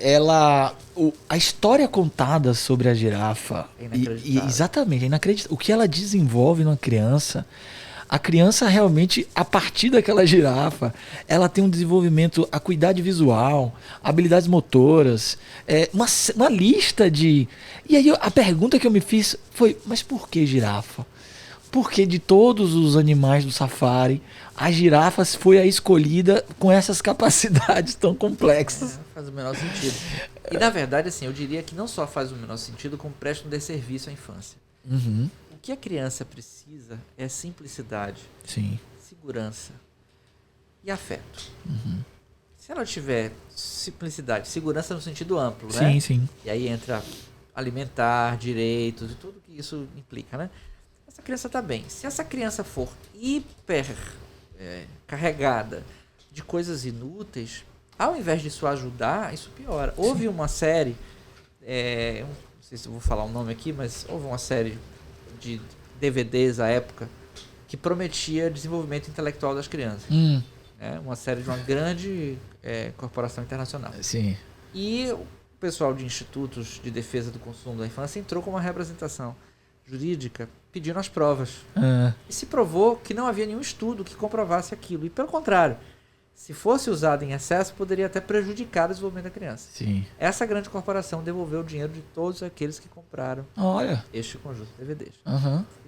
a história contada sobre a girafa, é inacreditável. Exatamente, é inacreditável. O que ela desenvolve numa criança, a criança realmente, a partir daquela girafa, ela tem um desenvolvimento, acuidade visual, habilidades motoras, uma lista de... E aí a pergunta que eu me fiz foi, mas por que girafa? Porque de todos os animais do safari, a girafa foi a escolhida com essas capacidades tão complexas. Faz o menor sentido. E na verdade, assim, eu diria que não só faz o menor sentido, como presta um desserviço à infância. O que a criança precisa é simplicidade, segurança e afeto. Se ela tiver simplicidade, segurança no sentido amplo, né? Sim. E aí entra alimentar, direitos e tudo que isso implica, né? Essa criança está bem. Se essa criança for hiper carregada de coisas inúteis, ao invés disso ajudar, isso piora. Houve uma série, não sei se eu vou falar o nome aqui, mas houve uma série de DVDs à época que prometia desenvolvimento intelectual das crianças. Uma série de uma grande corporação internacional. Sim. E o pessoal de institutos de defesa do consumo da infância entrou com uma representação jurídica pedindo as provas. E se provou que não havia nenhum estudo que comprovasse aquilo. E pelo contrário, se fosse usado em excesso, poderia até prejudicar o desenvolvimento da criança. Sim. Essa grande corporação devolveu o dinheiro de todos aqueles que compraram este conjunto de DVDs.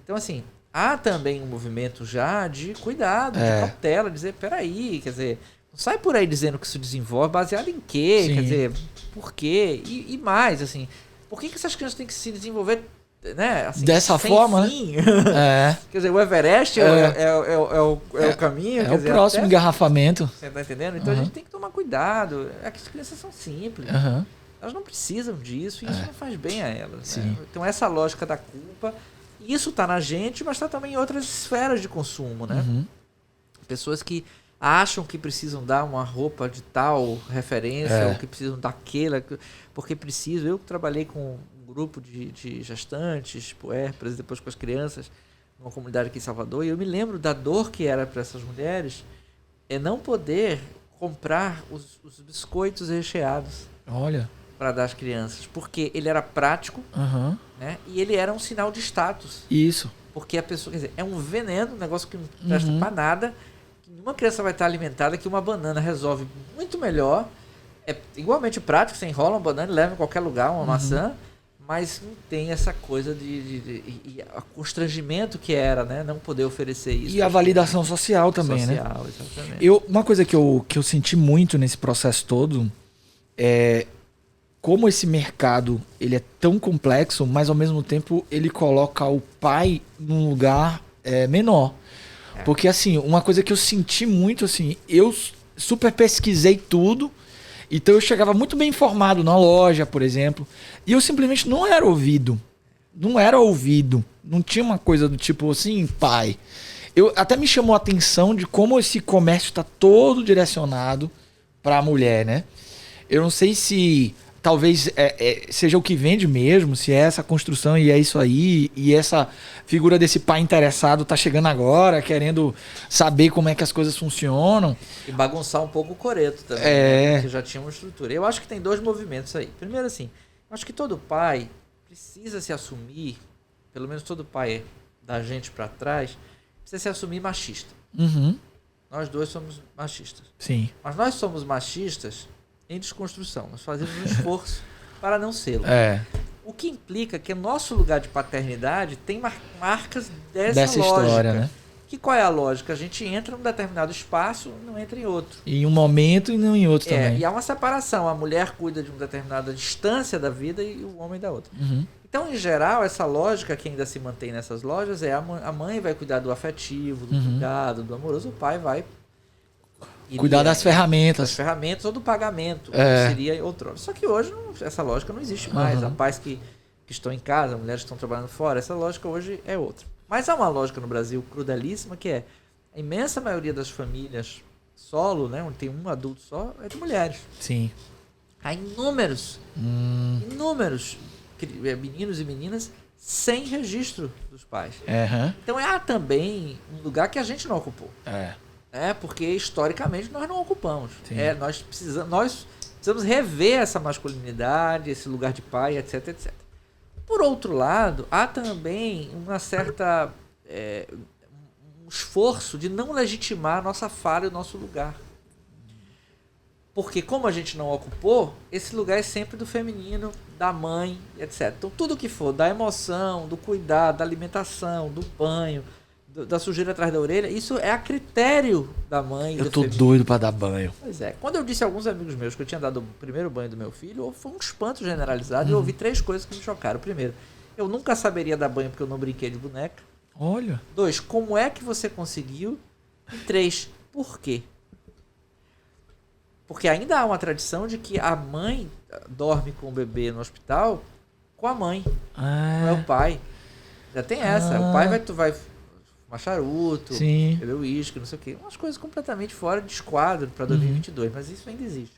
Então, assim, há também um movimento já de cuidado, de cautela, dizer, peraí, quer dizer, não sai por aí dizendo que isso desenvolve baseado em quê? Sim. Quer dizer, por quê? E mais, assim, por que essas crianças têm que se desenvolver, né? Assim, dessa forma, fim? Né? Quer dizer, o Everest é o caminho. É quer o dizer, próximo até, engarrafamento. você tá entendendo? Então a gente tem que tomar cuidado. As crianças são simples. Elas não precisam disso e isso não faz bem a elas. Né? Então essa lógica da culpa, isso está na gente, mas está também em outras esferas de consumo, né? Pessoas que acham que precisam dar uma roupa de tal referência ou que precisam daquela, porque precisam. Eu trabalhei com um grupo de gestantes, puérperas, e depois com as crianças, numa comunidade aqui em Salvador, e eu me lembro da dor que era para essas mulheres não poder comprar os biscoitos recheados. Olha. Para dar às crianças, porque ele era prático, né? E ele era um sinal de status. Isso. Porque a pessoa, quer dizer, é um veneno, um negócio que não presta para nada, que uma criança vai estar alimentada, que uma banana resolve muito melhor, é igualmente prático, você enrola uma banana e leva em qualquer lugar, uma maçã, mas não tem essa coisa de constrangimento que era, né? Não poder oferecer isso. E a validação social também, né? Exatamente. Uma coisa que eu senti muito nesse processo todo é como esse mercado ele é tão complexo, mas ao mesmo tempo ele coloca o pai num lugar menor. Porque assim, uma coisa que eu senti muito, assim, eu super pesquisei tudo, então eu chegava muito bem informado na loja, por exemplo, e eu simplesmente não era ouvido. Não tinha uma coisa do tipo assim, pai. Até me chamou a atenção de como esse comércio está todo direcionado para a mulher, né? Eu não sei se talvez seja o que vende mesmo, se é essa construção e é isso aí, e essa figura desse pai interessado tá chegando agora, querendo saber como é que as coisas funcionam. E bagunçar um pouco o coreto também, né? Porque já tinha uma estrutura. Eu acho que tem dois movimentos aí. Primeiro, assim, eu acho que todo pai precisa se assumir, pelo menos todo pai da gente pra trás, precisa se assumir machista. Nós dois somos machistas. Sim. Mas nós somos machistas em desconstrução. Nós fazemos um esforço para não ser. O que implica que o nosso lugar de paternidade tem marcas dessa lógica. História, né? Que qual é a lógica? A gente entra num determinado espaço e não entra em outro. Em um momento e não em outro também. E há uma separação. A mulher cuida de uma determinada distância da vida e o homem da outra. Então, em geral, essa lógica que ainda se mantém nessas lojas é a mãe vai cuidar do afetivo, do cuidado, do amoroso, o pai vai cuidar das ferramentas. Das ferramentas ou do pagamento, que seria outrora. Só que hoje essa lógica não existe mais. Há pais que estão em casa, mulheres que estão trabalhando fora, essa lógica hoje é outra. Mas há uma lógica no Brasil crudelíssima que é a imensa maioria das famílias solo, né, onde tem um adulto só, é de mulheres. Sim. Há inúmeros meninos e meninas sem registro dos pais. Então há também um lugar que a gente não ocupou. Porque historicamente nós não ocupamos. Nós precisamos rever essa masculinidade, esse lugar de pai, etc, etc. Por outro lado, há também uma certa um esforço de não legitimar a nossa fala e o nosso lugar. Porque como a gente não ocupou, esse lugar é sempre do feminino, da mãe, etc. Então tudo que for da emoção, do cuidado, da alimentação, do banho, da sujeira atrás da orelha, isso é a critério da mãe. Eu tô doido pra dar banho. Pois é. Quando eu disse a alguns amigos meus que eu tinha dado o primeiro banho do meu filho, foi um espanto generalizado. Eu ouvi 3 coisas que me chocaram. Primeiro, eu nunca saberia dar banho porque eu não brinquei de boneca. Olha. 2, como é que você conseguiu? E 3, por quê? Porque ainda há uma tradição de que a mãe dorme com o bebê no hospital com a mãe, não é o pai. Já tem essa. O pai vai fumar charuto, beber uísque, não sei o quê. Umas coisas completamente fora de esquadro para 2022, mas isso ainda existe.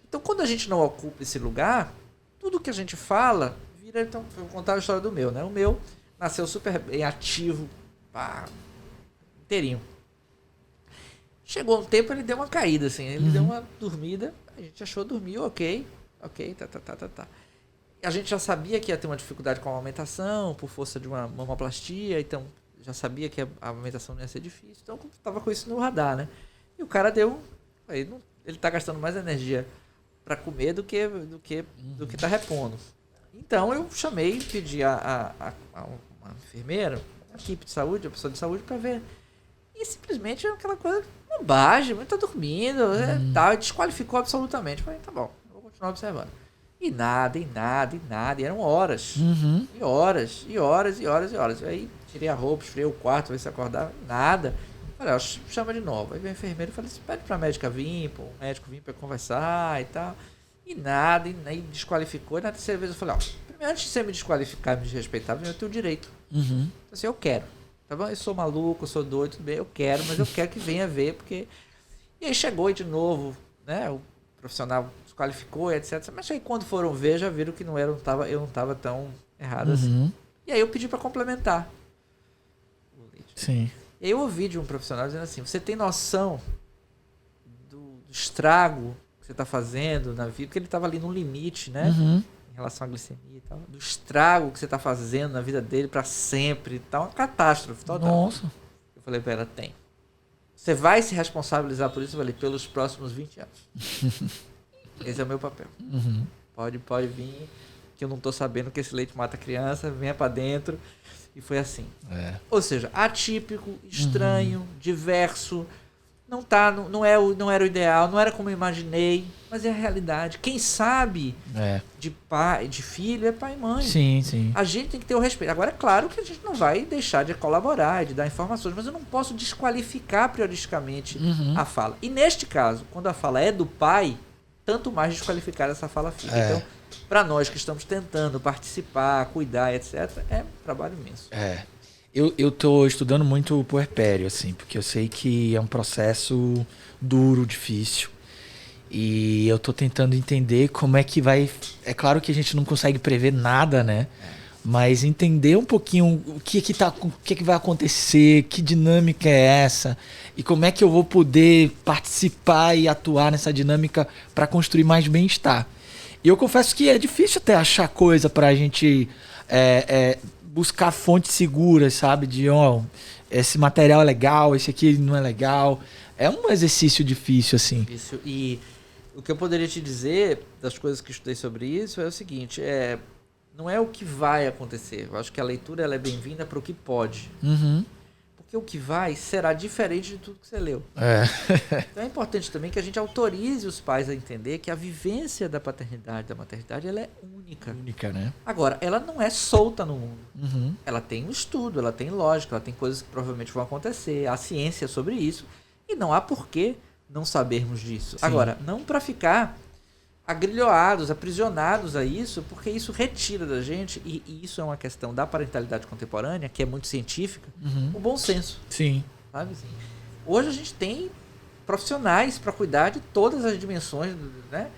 Então, quando a gente não ocupa esse lugar, tudo que a gente fala Então, vou contar a história do meu, né? O meu nasceu super bem ativo, pá, inteirinho. Chegou um tempo, ele deu uma caída, assim. Ele deu uma dormida, a gente achou, dormiu, ok, tá. A gente já sabia que ia ter uma dificuldade com a amamentação, por força de uma mamoplastia, então já sabia que a amamentação não ia ser difícil, então tava com isso no radar, né? E o cara ele tá gastando mais energia para comer do que tá repondo. Então eu chamei, pedi a uma enfermeira, uma equipe de saúde, a pessoa de saúde, para ver. E simplesmente aquela coisa, bobagem, muito tá dormindo, tal, desqualificou absolutamente. Falei, tá bom, eu vou continuar observando. E nada, e eram horas. E horas. Aí tirei a roupa, esfriei o quarto, ver se acordava, nada. Falei, chama de novo. Aí veio a enfermeira e falei assim, pede pra médica vir, o médico vir pra conversar e tal. E nada, e aí desqualificou. E na terceira vez eu falei, primeiro, antes de você me desqualificar, me desrespeitar, eu tenho o direito. Então, assim, eu quero. Tá bom? Eu sou maluco, eu sou doido, tudo bem, eu quero, mas eu quero que venha ver, porque... E aí chegou e de novo, né, o profissional desqualificou e etc. Mas aí quando foram ver, já viram que eu não tava tão errado assim. E aí eu pedi pra complementar o leite. Sim. E aí eu ouvi de um profissional dizendo assim, você tem noção do estrago que você tá fazendo na vida? Porque ele tava ali no limite, né? Em relação à glicemia e tal. Do estrago que você tá fazendo na vida dele pra sempre e tal. Uma catástrofe total. Nossa. Eu falei pra ela, tem. Você vai se responsabilizar por isso? Eu falei, pelos próximos 20 anos. Esse é o meu papel. Pode vir, que eu não tô sabendo que esse leite mata a criança, venha pra dentro. E foi assim. Ou seja, atípico, estranho, diverso. Não era o ideal, não era como eu imaginei, mas é a realidade. Quem sabe de pai, de filho, é pai e mãe. Sim. A gente tem que ter o respeito. Agora, é claro que a gente não vai deixar de colaborar, de dar informações, mas eu não posso desqualificar periodicamente a fala. E neste caso, quando a fala é do pai, tanto mais desqualificar essa fala fica. Então, para nós que estamos tentando participar, cuidar, etc., é um trabalho imenso. Eu tô estudando muito o puerpério, assim, porque eu sei que é um processo duro, difícil. E eu tô tentando entender como é que vai... É claro que a gente não consegue prever nada, né? Mas entender um pouquinho o que vai acontecer, que dinâmica é essa, e como é que eu vou poder participar e atuar nessa dinâmica para construir mais bem-estar. E eu confesso que é difícil até achar coisa pra gente... buscar fontes seguras, sabe? De, esse material é legal, esse aqui não é legal. É um exercício difícil, assim. E o que eu poderia te dizer, das coisas que eu estudei sobre isso, é o seguinte, não é o que vai acontecer. Eu acho que a leitura ela é bem-vinda para o que pode. Porque o que vai será diferente de tudo que você leu. Então é importante também que a gente autorize os pais a entender que a vivência da paternidade, da maternidade, ela é única. Única, né? Agora, ela não é solta no mundo. Ela tem um estudo, ela tem lógica, ela tem coisas que provavelmente vão acontecer, há ciência sobre isso, e não há porquê não sabermos disso. Sim. Agora, não para ficar agrilhoados, aprisionados a isso, porque isso retira da gente, e isso é uma questão da parentalidade contemporânea, que é muito científica, o bom senso. Sim. Sabe assim? Hoje a gente tem profissionais para cuidar de todas as dimensões, né?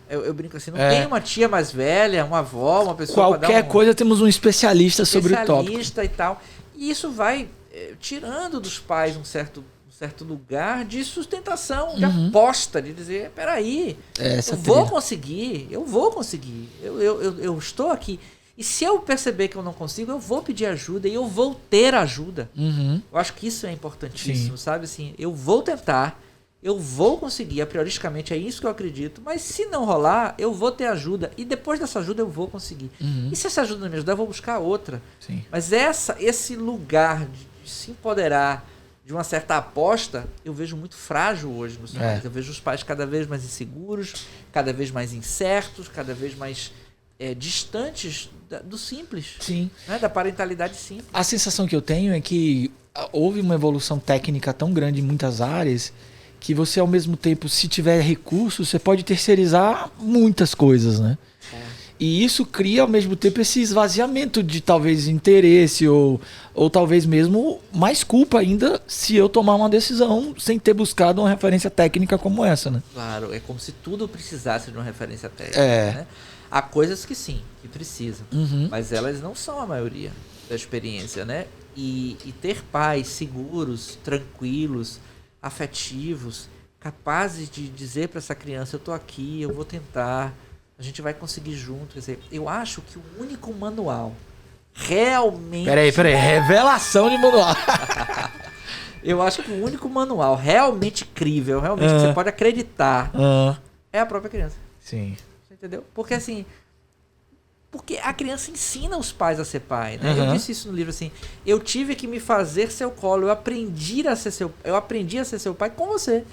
Eu brinco assim, não tem uma tia mais velha, uma avó, uma pessoa... Qualquer coisa temos um especialista sobre o tópico. Especialista e tal. E isso vai tirando dos pais um certo lugar de sustentação, de aposta, de dizer, peraí, eu vou conseguir, eu estou aqui. E se eu perceber que eu não consigo, eu vou pedir ajuda e eu vou ter ajuda. Eu acho que isso é importantíssimo, sabe? Assim, eu vou tentar, eu vou conseguir, prioristicamente é isso que eu acredito, mas se não rolar, eu vou ter ajuda e depois dessa ajuda eu vou conseguir. E se essa ajuda não me ajudar, eu vou buscar outra. Mas esse lugar de se empoderar de uma certa aposta, eu vejo muito frágil hoje nos pais. Eu vejo os pais cada vez mais inseguros, cada vez mais incertos, cada vez mais distantes do simples. Sim. Né? Da parentalidade simples. A sensação que eu tenho é que houve uma evolução técnica tão grande em muitas áreas que você, ao mesmo tempo, se tiver recursos, você pode terceirizar muitas coisas, né? E isso cria, ao mesmo tempo, esse esvaziamento de talvez interesse ou talvez mesmo mais culpa ainda se eu tomar uma decisão sem ter buscado uma referência técnica como essa, né? Claro, é como se tudo precisasse de uma referência técnica, né? Há coisas que sim, que precisam, mas elas não são a maioria da experiência, né? E ter pais seguros, tranquilos, afetivos, capazes de dizer para essa criança, eu tô aqui, eu vou tentar, a gente vai conseguir junto. Quer dizer, eu acho que o único manual realmente... Peraí, revelação de manual. Eu acho que o único manual realmente crível, realmente que você pode acreditar, é a própria criança. Sim. Você entendeu? Porque assim... Porque a criança ensina os pais a ser pai, né? Eu disse isso no livro, assim, eu tive que me fazer seu colo, eu aprendi a ser seu pai com você.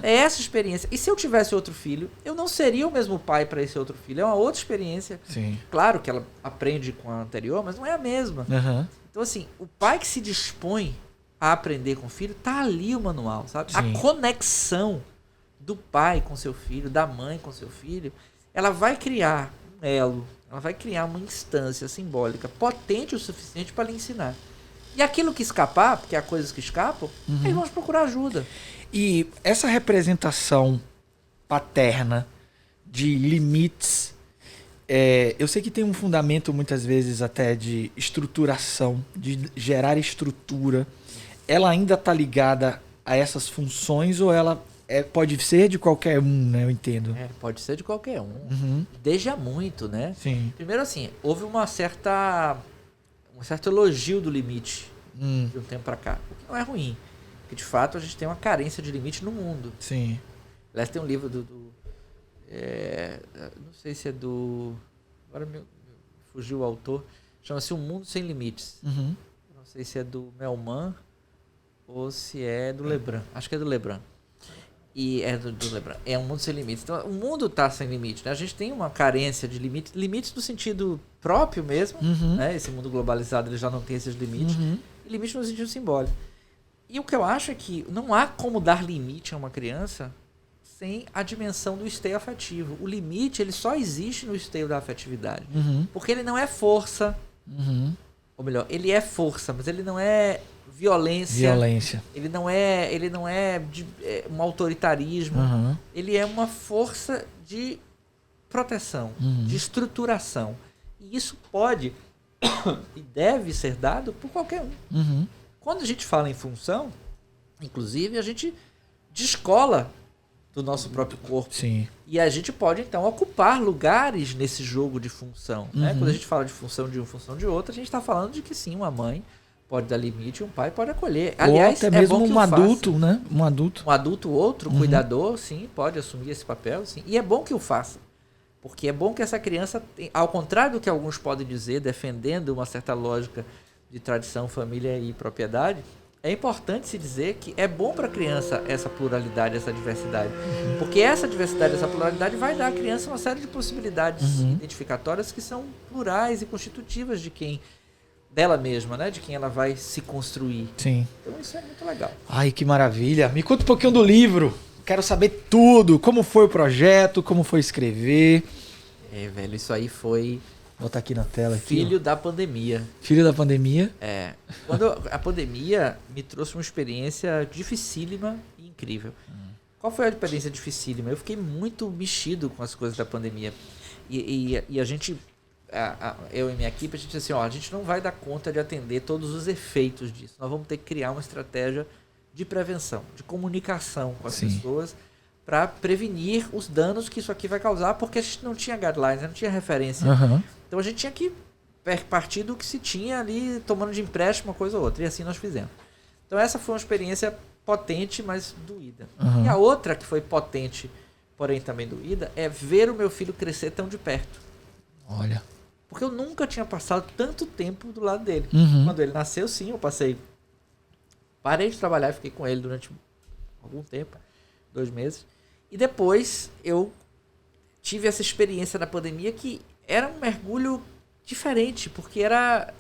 É essa experiência. E se eu tivesse outro filho, eu não seria o mesmo pai para esse outro filho. É uma outra experiência. Sim. Claro que ela aprende com a anterior, mas não é a mesma. Então, assim, o pai que se dispõe a aprender com o filho, tá ali o manual, sabe? Sim. A conexão do pai com seu filho, da mãe com seu filho, ela vai criar um elo, ela vai criar uma instância simbólica potente o suficiente para lhe ensinar. E aquilo que escapar, porque há coisas que escapam, aí vamos procurar ajuda. E essa representação paterna de limites, eu sei que tem um fundamento muitas vezes até de estruturação, de gerar estrutura. Ela ainda está ligada a essas funções ou ela pode ser de qualquer um, né? Eu entendo. Pode ser de qualquer um. Desde há muito, né? Sim. Primeiro assim, houve um certo elogio do limite de um tempo para cá. O que não é ruim. Porque de fato a gente tem uma carência de limite no mundo. Sim. Aliás, tem um livro não sei se é do... Agora me fugiu o autor. Chama-se Um Mundo Sem Limites. Não sei se é do Melman ou se é do Lebrun. Acho que é do Lebrun. E é do Lebrun. É um mundo sem limites. Então, o mundo está sem limite, né? A gente tem uma carência de limites. Limites no sentido próprio mesmo. Né? Esse mundo globalizado ele já não tem esses limites. E limites no sentido simbólico. E o que eu acho é que não há como dar limite a uma criança sem a dimensão do esteio afetivo. O limite ele só existe no esteio da afetividade. Porque ele não é força. Ou melhor, ele é força, mas ele não é violência. Ele não é um autoritarismo. Ele é uma força de proteção, de estruturação. E isso pode e deve ser dado por qualquer um. Quando a gente fala em função, inclusive, a gente descola do nosso próprio corpo. Sim. E a gente pode, então, ocupar lugares nesse jogo de função. Né? Quando a gente fala de função de um, função de outro, a gente está falando de que sim, uma mãe pode dar limite e um pai pode acolher. Aliás, ou até mesmo um adulto, né? Um adulto, outro cuidador, sim, pode assumir esse papel, sim. E é bom que o faça. Porque é bom que essa criança, ao contrário do que alguns podem dizer, defendendo uma certa lógica de tradição, família e propriedade, é importante se dizer que é bom para a criança essa pluralidade, essa diversidade. Porque essa diversidade, essa pluralidade vai dar à criança uma série de possibilidades identificatórias que são plurais e constitutivas de dela mesma, né? De quem ela vai se construir. Sim. Então isso é muito legal. Ai, que maravilha. Me conta um pouquinho do livro. Quero saber tudo. Como foi o projeto, como foi escrever. Velho, isso aí foi... Vou botar aqui na tela. Filho da pandemia. Filho da pandemia? Quando a pandemia me trouxe uma experiência dificílima e incrível. Qual foi a experiência dificílima? Eu fiquei muito mexido com as coisas da pandemia. E a gente... eu e minha equipe, a gente disse assim, a gente não vai dar conta de atender todos os efeitos disso. Nós vamos ter que criar uma estratégia de prevenção, de comunicação com as pessoas para prevenir os danos que isso aqui vai causar, porque a gente não tinha guidelines, não tinha referência. Então a gente tinha que partir do que se tinha ali, tomando de empréstimo uma coisa ou outra. E assim nós fizemos. Então essa foi uma experiência potente, mas doída. E a outra que foi potente, porém também doída, é ver o meu filho crescer tão de perto. Olha... Porque eu nunca tinha passado tanto tempo do lado dele. Quando ele nasceu, sim, eu parei de trabalhar e fiquei com ele durante algum tempo, 2 meses. E depois eu tive essa experiência da pandemia que era um mergulho diferente, porque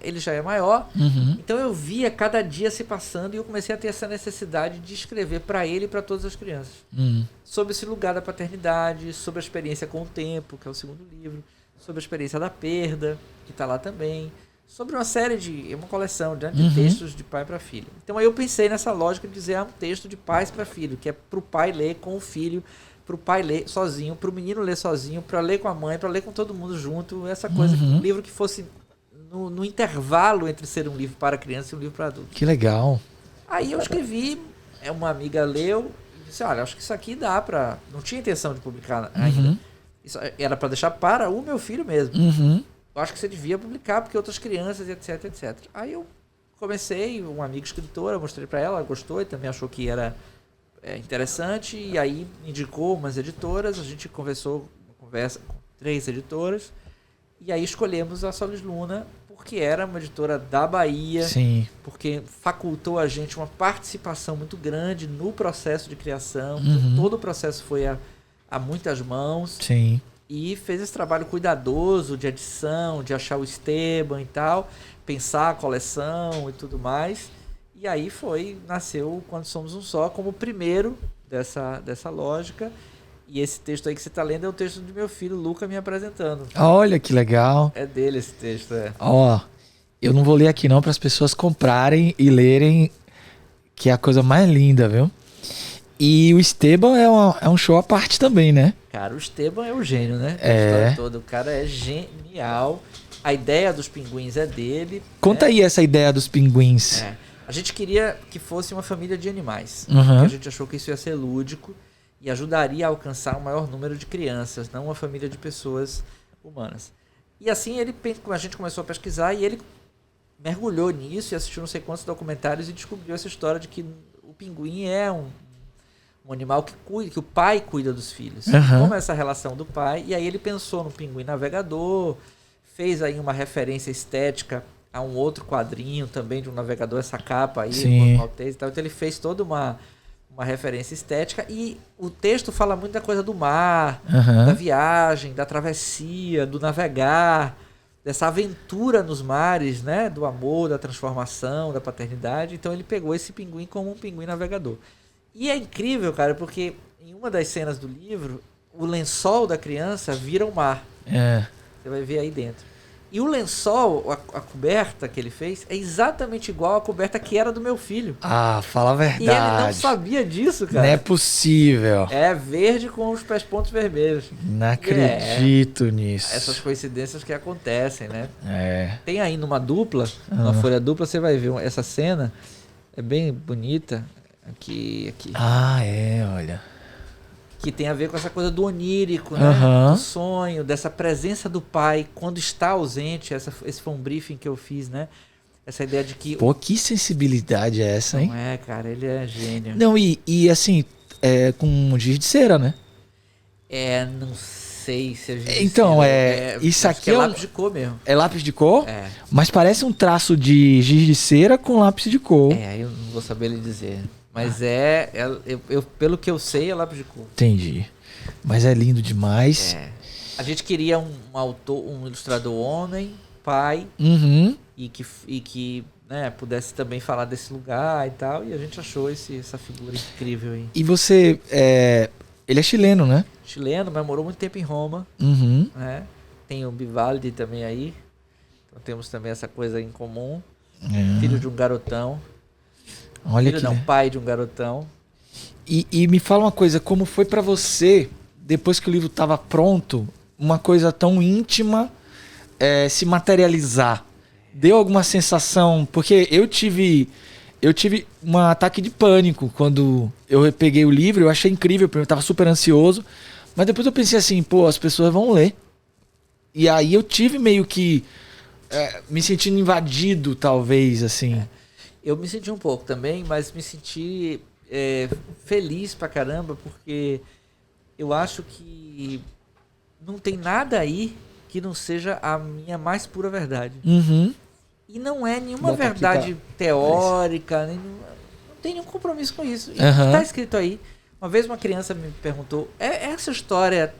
ele já é maior. Então eu via cada dia se passando e eu comecei a ter essa necessidade de escrever para ele e para todas as crianças. Sobre esse lugar da paternidade, sobre a experiência com o tempo, que é o segundo livro. Sobre a experiência da perda, que está lá também. Sobre uma série uma coleção de textos de pai para filho. Então aí eu pensei nessa lógica de dizer um texto de pais para filho, que é para o pai ler com o filho, pro pai ler sozinho, pro menino ler sozinho, para ler com a mãe, para ler com todo mundo junto. Essa coisa, um livro que fosse no intervalo entre ser um livro para criança e um livro para adulto. Que legal. Aí eu escrevi, uma amiga leu e disse, olha, acho que isso aqui dá para... Não tinha intenção de publicar ainda. Isso era para deixar para o meu filho mesmo. Eu acho que você devia publicar porque outras crianças, etc, etc. Aí eu comecei, um amigo escritor, eu mostrei para ela, ela gostou e também achou que era interessante. E aí indicou umas editoras, a gente conversa com 3 editoras. E aí escolhemos a Solis Luna porque era uma editora da Bahia. Sim. Porque facultou a gente uma participação muito grande no processo de criação. Todo o processo foi a muitas mãos. Sim. E fez esse trabalho cuidadoso de edição, de achar o Esteban e tal, pensar a coleção e tudo mais. E aí nasceu Quando Somos Um Só como o primeiro dessa lógica. E esse texto aí que você está lendo é o texto do meu filho, Luca, me apresentando. Olha que legal. É dele esse texto, Eu não vou ler aqui não para as pessoas comprarem e lerem, que é a coisa mais linda, viu? E o Esteban é um show à parte também, né? Cara, o Esteban é o gênio, né? A história toda. O cara é genial. A ideia dos pinguins é dele. Conta aí essa ideia dos pinguins. A gente queria que fosse uma família de animais. A gente achou que isso ia ser lúdico e ajudaria a alcançar um maior número de crianças, não uma família de pessoas humanas. E assim a gente começou a pesquisar e ele mergulhou nisso e assistiu não sei quantos documentários e descobriu essa história de que o pinguim é um animal que o pai cuida dos filhos. Como é essa relação do pai? E aí ele pensou no pinguim navegador, fez aí uma referência estética a um outro quadrinho também de um navegador, essa capa aí, maltese e tal. Então ele fez toda uma referência estética e o texto fala muito da coisa do mar, da viagem, da travessia, do navegar, dessa aventura nos mares, né? Do amor, da transformação, da paternidade. Então ele pegou esse pinguim como um pinguim navegador. E é incrível, cara, porque em uma das cenas do livro, o lençol da criança vira o mar. Você vai ver aí dentro. E o lençol, a coberta que ele fez, é exatamente igual à coberta que era do meu filho. Fala a verdade. E ele não sabia disso, cara. Não é possível. É verde com os pés pontos vermelhos. Não acredito nisso. Essas coincidências que acontecem, né? É. Tem aí numa dupla, numa folha dupla, você vai ver essa cena. É bem bonita. Aqui. Olha. Que tem a ver com essa coisa do onírico, né? Do sonho, dessa presença do pai quando está ausente. Esse foi um briefing que eu fiz, né? Essa ideia de que... Pô, que sensibilidade é essa, hein? Não é, cara, ele é gênio. Não, e assim, com giz de cera, né? Não sei se é giz de então, cera. Isso aqui é lápis de cor mesmo. É lápis de cor? É. Mas parece um traço de giz de cera com lápis de cor. Eu não vou saber lhe dizer. Mas pelo que eu sei, é lápis de cor. Entendi. Mas é lindo demais. A gente queria um ilustrador homem, pai, e que né, pudesse também falar desse lugar e tal. E a gente achou essa figura incrível aí. E você, ele é chileno, né? Chileno, mas morou muito tempo em Roma. Né? Tem o Vivaldi também aí. Então temos também essa coisa em comum. Filho de um garotão. Olha pai de um garotão. E me fala uma coisa, como foi pra você, depois que o livro estava pronto, uma coisa tão íntima se materializar? Deu alguma sensação? Porque eu tive um ataque de pânico quando eu peguei o livro, eu achei incrível, eu estava super ansioso, mas depois eu pensei assim, as pessoas vão ler. E aí eu tive meio que me sentindo invadido, talvez, assim. Eu me senti um pouco também, mas me senti feliz pra caramba, porque eu acho que não tem nada aí que não seja a minha mais pura verdade. E não é nenhuma verdade teórica, não tem nenhum compromisso com isso. E tá escrito aí. Uma vez uma criança me perguntou, essa história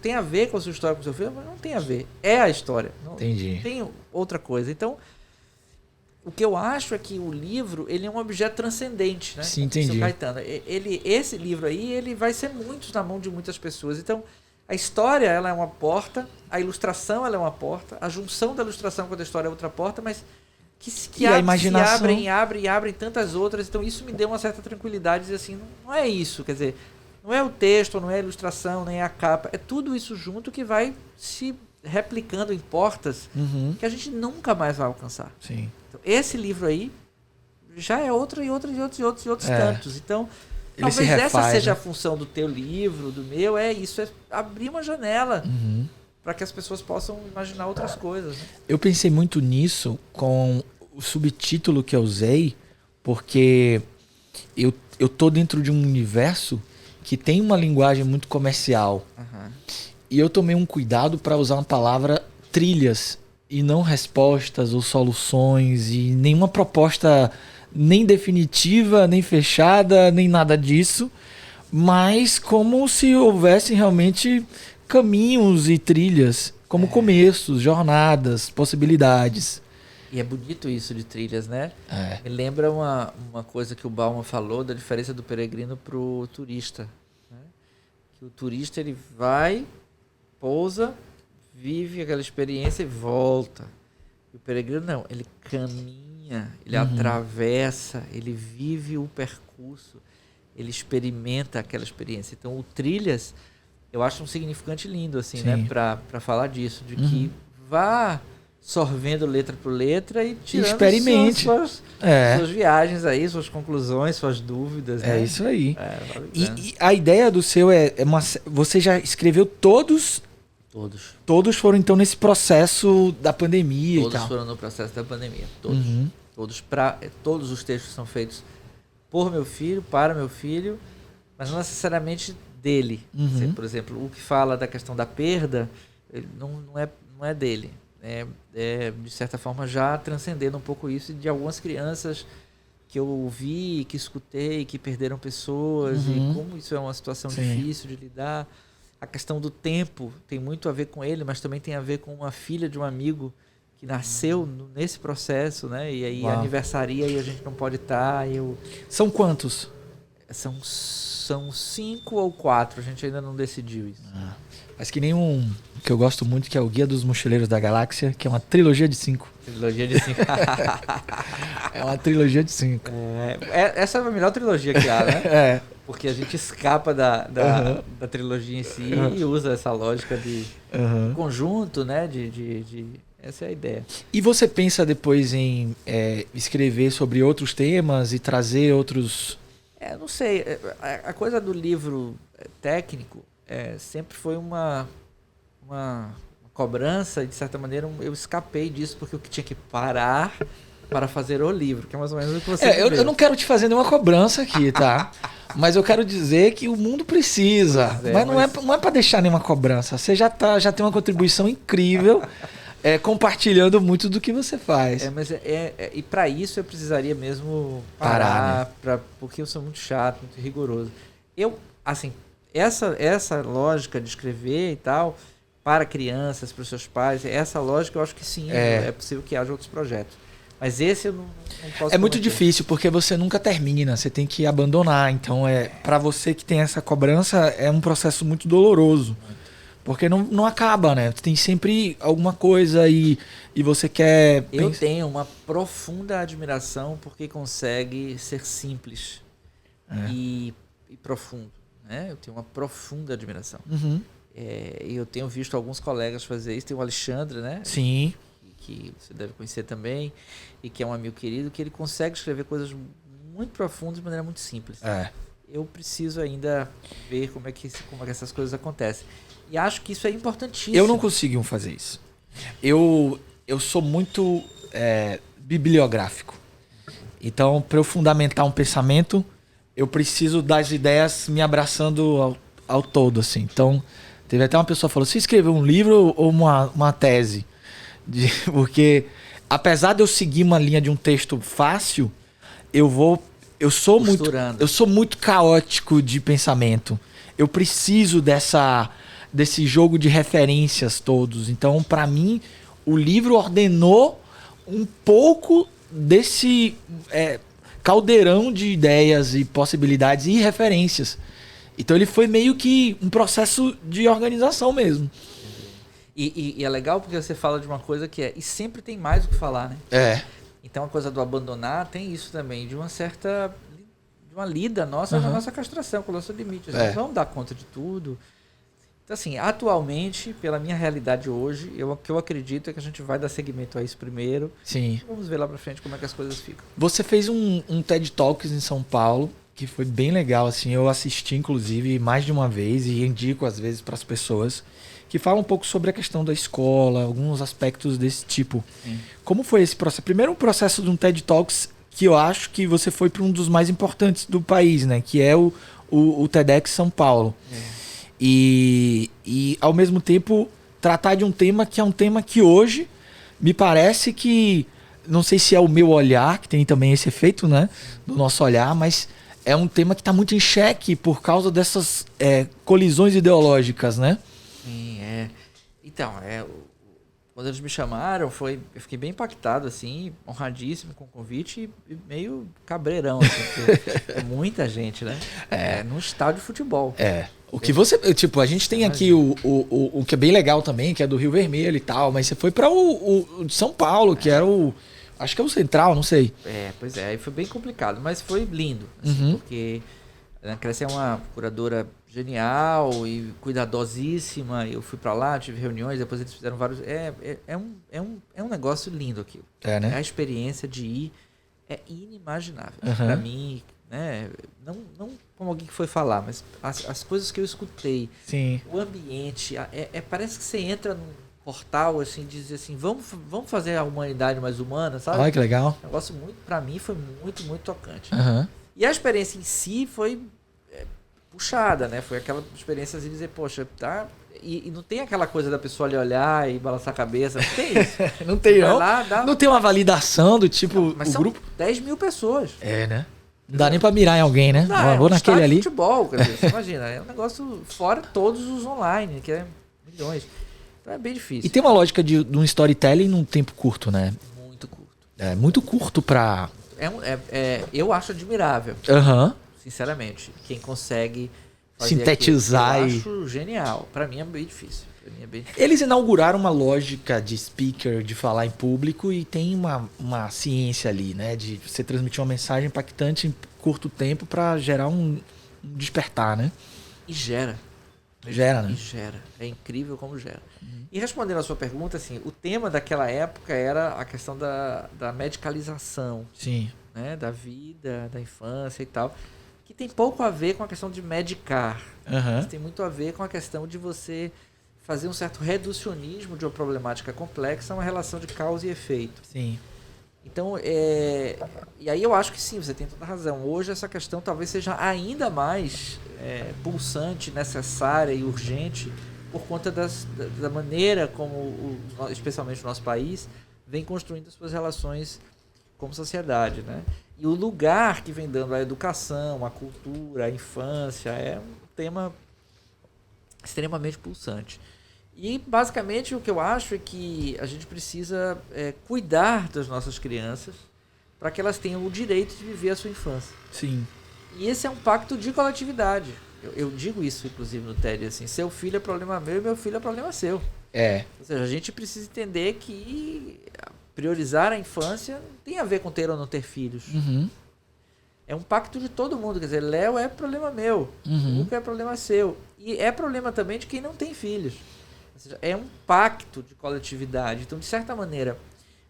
tem a ver com a sua história, com o seu filho? Mas não tem a ver, é a história. Entendi. Não tem outra coisa. Então, o que eu acho é que o livro, ele é um objeto transcendente, né? Sim, entendi. Caetano. Esse livro aí, ele vai ser muito na mão de muitas pessoas. Então, a história, ela é uma porta, a ilustração, ela é uma porta, a junção da ilustração com a história é outra porta, mas que a imaginação... se abrem tantas outras. Então, isso me deu uma certa tranquilidade, dizer assim, não é isso, quer dizer, Não é o texto, não é a ilustração, nem a capa. É tudo isso junto que vai se replicando em portas que a gente nunca mais vai alcançar. Sim. Então, esse livro aí já é outros tantos. Então, Ele talvez essa seja né? a função do teu livro, do meu, é abrir uma janela para que as pessoas possam imaginar outras coisas. Né? Eu pensei muito nisso com o subtítulo que eu usei, porque eu tô dentro de um universo que tem uma linguagem muito comercial. E eu tomei um cuidado para usar uma palavra trilhas e não respostas ou soluções e nenhuma proposta nem definitiva, nem fechada, nem nada disso, mas como se houvesse realmente caminhos e trilhas, como começos, jornadas, possibilidades. E é bonito isso de trilhas, né? Me lembra uma coisa que o Bauman falou da diferença do peregrino pro turista. Né? Que o turista, ele vai, pousa, vive aquela experiência e volta. E o peregrino não, ele caminha, ele atravessa, ele vive o percurso, ele experimenta aquela experiência. Então o trilhas, eu acho um significante lindo, assim, né? Pra falar disso, de que vá sorvendo letra por letra e tirando experimente suas viagens aí, suas conclusões, suas dúvidas. É né? isso aí. E a ideia do seu você já escreveu todos? Todos foram então nesse processo da pandemia Todos e tal. foram no processo da pandemia. Todos os textos são feitos por meu filho, para meu filho, mas não necessariamente dele. Por exemplo, o que fala da questão da perda, ele não é dele. De certa forma, já transcendendo um pouco isso de algumas crianças que eu ouvi, que escutei, que perderam pessoas, e como isso é uma situação difícil de lidar. A questão do tempo tem muito a ver com ele, mas também tem a ver com uma filha de um amigo que nasceu nesse processo, né? E aí aniversaria e a gente não pode estar. São quantos? São 5 ou 4, a gente ainda não decidiu isso. Mas que nem um que eu gosto muito, que é o Guia dos Mochileiros da Galáxia, que é uma trilogia de 5. Trilogia de 5. É uma trilogia de 5. Essa é a melhor trilogia que há, né? Porque a gente escapa da trilogia em si e usa essa lógica de conjunto, né? Essa é a ideia. E você pensa depois em escrever sobre outros temas e trazer outros... Não sei. A coisa do livro técnico sempre foi uma cobrança e, de certa maneira, eu escapei disso porque eu tinha que parar para fazer o livro, que é mais ou menos o que você eu não quero te fazer nenhuma cobrança aqui, tá? Mas eu quero dizer que o mundo precisa. Mas não é para deixar nenhuma cobrança. Você já tem uma contribuição incrível compartilhando muito do que você faz. E para isso eu precisaria mesmo parar, né? Porque eu sou muito chato, muito rigoroso. Essa lógica de escrever e tal, para crianças, para os seus pais, essa lógica eu acho que sim, é possível que haja outros projetos. Mas esse eu não posso É muito difícil, porque você nunca termina, você tem que abandonar. Então, para você que tem essa cobrança, é um processo muito doloroso. Porque não acaba, né? Tem sempre alguma coisa e você quer... Eu tenho uma profunda admiração porque consegue ser simples e profundo. Né? Eu tenho uma profunda admiração. Eu tenho visto alguns colegas fazer isso. Tem o Alexandre, né? Sim. Que você deve conhecer também, e que é um amigo querido, que ele consegue escrever coisas muito profundas de maneira muito simples. Eu preciso ainda ver como é que essas coisas acontecem. E acho que isso é importantíssimo. Eu não consigo fazer isso. Eu sou muito bibliográfico. Então, para eu fundamentar um pensamento, eu preciso das ideias me abraçando ao todo, assim. Então, teve até uma pessoa que falou, você escreveu um livro ou uma tese? Porque, apesar de eu seguir uma linha de um texto fácil, eu sou muito caótico de pensamento. Eu preciso desse jogo de referências todos. Então, para mim, o livro ordenou um pouco desse caldeirão de ideias e possibilidades e referências. Então, ele foi meio que um processo de organização mesmo. E é legal porque você fala de uma coisa que e sempre tem mais o que falar, né? É. Então a coisa do abandonar tem isso também, de uma certa uma lida nossa na nossa castração, com o nosso limite. Assim, vamos dar conta de tudo. Então, assim, atualmente, pela minha realidade hoje, o que eu acredito é que a gente vai dar seguimento a isso primeiro. Sim. Vamos ver lá pra frente como é que as coisas ficam. Você fez um TED Talks em São Paulo, que foi bem legal, assim. Eu assisti, inclusive, mais de uma vez e indico, às vezes, para as pessoas, que fala um pouco sobre a questão da escola, alguns aspectos desse tipo. Sim. Como foi esse processo? Primeiro, um processo de um TED Talks que eu acho que você foi para um dos mais importantes do país, né? Que é o TEDx São Paulo. E, ao mesmo tempo, tratar de um tema que é um tema que hoje me parece que, não sei se é o meu olhar, que tem também esse efeito, né? Do nosso olhar, mas é um tema que está muito em xeque por causa dessas colisões ideológicas, né? Sim, Então, quando eles me chamaram, eu fiquei bem impactado, assim, honradíssimo com o convite e meio cabreirão, assim, porque é muita gente, né? Num estádio de futebol. O que você... Tipo, a gente tem aqui o que é bem legal também, que é do Rio Vermelho e tal, mas você foi para o de São Paulo, que era o... Acho que é o Central, não sei. Pois é, aí foi bem complicado, mas foi lindo, assim, porque a Ana Cresce é uma curadora genial e cuidadosíssima. Eu fui para lá, tive reuniões, depois eles fizeram vários... É um negócio lindo aquilo. Né? A experiência de ir é inimaginável. Para mim, né, não como alguém que foi falar, mas as coisas que eu escutei, sim, o ambiente, parece que você entra num portal, assim, e diz assim, vamos fazer a humanidade mais humana, sabe? Olha que legal. Um negócio para mim foi muito, muito tocante. E a experiência em si foi puxada, né? Foi aquela experiência de dizer, poxa, tá... E não tem aquela coisa da pessoa ali olhar e balançar a cabeça, não tem isso. Não tem, não. Não tem uma validação do tipo, mas o são grupo... 10 mil pessoas. Né? Não dá nem pra mirar em alguém, né? Não, vou naquele ali. Futebol, quer dizer, você imagina, é um negócio fora todos os online, que é milhões. Então é bem difícil. E tem uma lógica de um storytelling num tempo curto, né? Muito curto. Muito curto pra... Eu acho admirável. Sinceramente. Quem consegue fazer sintetizar aquilo, eu acho genial. Pra mim é bem difícil. Eles inauguraram uma lógica de speaker, de falar em público, e tem uma ciência ali, né? De você transmitir uma mensagem impactante em curto tempo para gerar um despertar, né? E gera. Gera, né? E gera. É incrível como gera. E respondendo a sua pergunta, assim, o tema daquela época era a questão da medicalização. Sim. Né? Da vida, da infância e tal. Que tem pouco a ver com a questão de medicar. Mas tem muito a ver com a questão de você fazer um certo reducionismo de uma problemática complexa, uma relação de causa e efeito. Sim. Então, e aí eu acho que sim, você tem toda a razão. Hoje essa questão talvez seja ainda mais pulsante, necessária e urgente por conta da maneira como, especialmente o nosso país, vem construindo as suas relações como sociedade, né? E o lugar que vem dando a educação, a cultura, a infância, é um tema extremamente pulsante. E, basicamente, o que eu acho é que a gente precisa cuidar das nossas crianças para que elas tenham o direito de viver a sua infância. Sim. E esse é um pacto de coletividade. Eu digo isso, inclusive, no TED, assim, seu filho é problema meu e meu filho é problema seu. Ou seja, a gente precisa entender que priorizar a infância não tem a ver com ter ou não ter filhos. É um pacto de todo mundo. Quer dizer, Léo é problema meu, Luca é problema seu. E é problema também de quem não tem filhos. Ou seja, é um pacto de coletividade. Então, de certa maneira,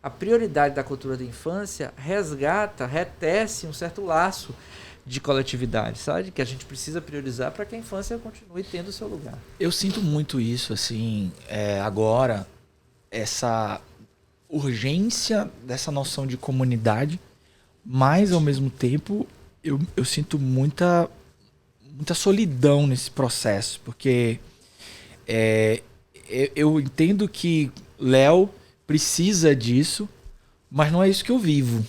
a prioridade da cultura da infância retece um certo laço de coletividade, sabe? Que a gente precisa priorizar para que a infância continue tendo o seu lugar. Eu sinto muito isso, assim, agora, essa urgência dessa noção de comunidade, mas, ao mesmo tempo, eu sinto muita solidão nesse processo, porque eu entendo que Léo precisa disso, mas não é isso que eu vivo.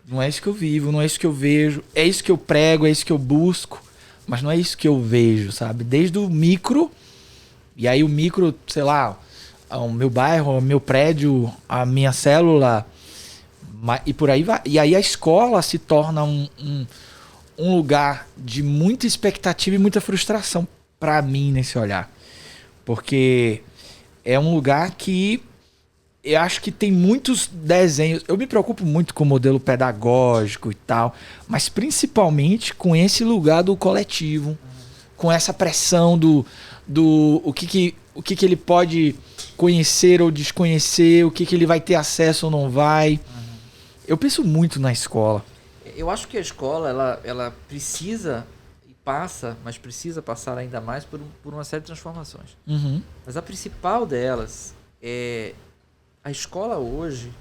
Não é isso que eu vivo, não é isso que eu vejo. É isso que eu prego, é isso que eu busco, mas não é isso que eu vejo, sabe? Desde o micro, e aí o micro, sei lá, o meu bairro, o meu prédio, a minha célula, e por aí vai. E aí a escola se torna um lugar de muita expectativa e muita frustração para mim nesse olhar. Porque é um lugar que eu acho que tem muitos desenhos. Eu me preocupo muito com o modelo pedagógico e tal, mas principalmente com esse lugar do coletivo, com essa pressão do o que ele pode conhecer ou desconhecer, o que ele vai ter acesso ou não vai. Eu penso muito na escola. Eu acho que a escola ela precisa e passa, mas precisa passar ainda mais por uma série de transformações. Mas a principal delas é a escola hoje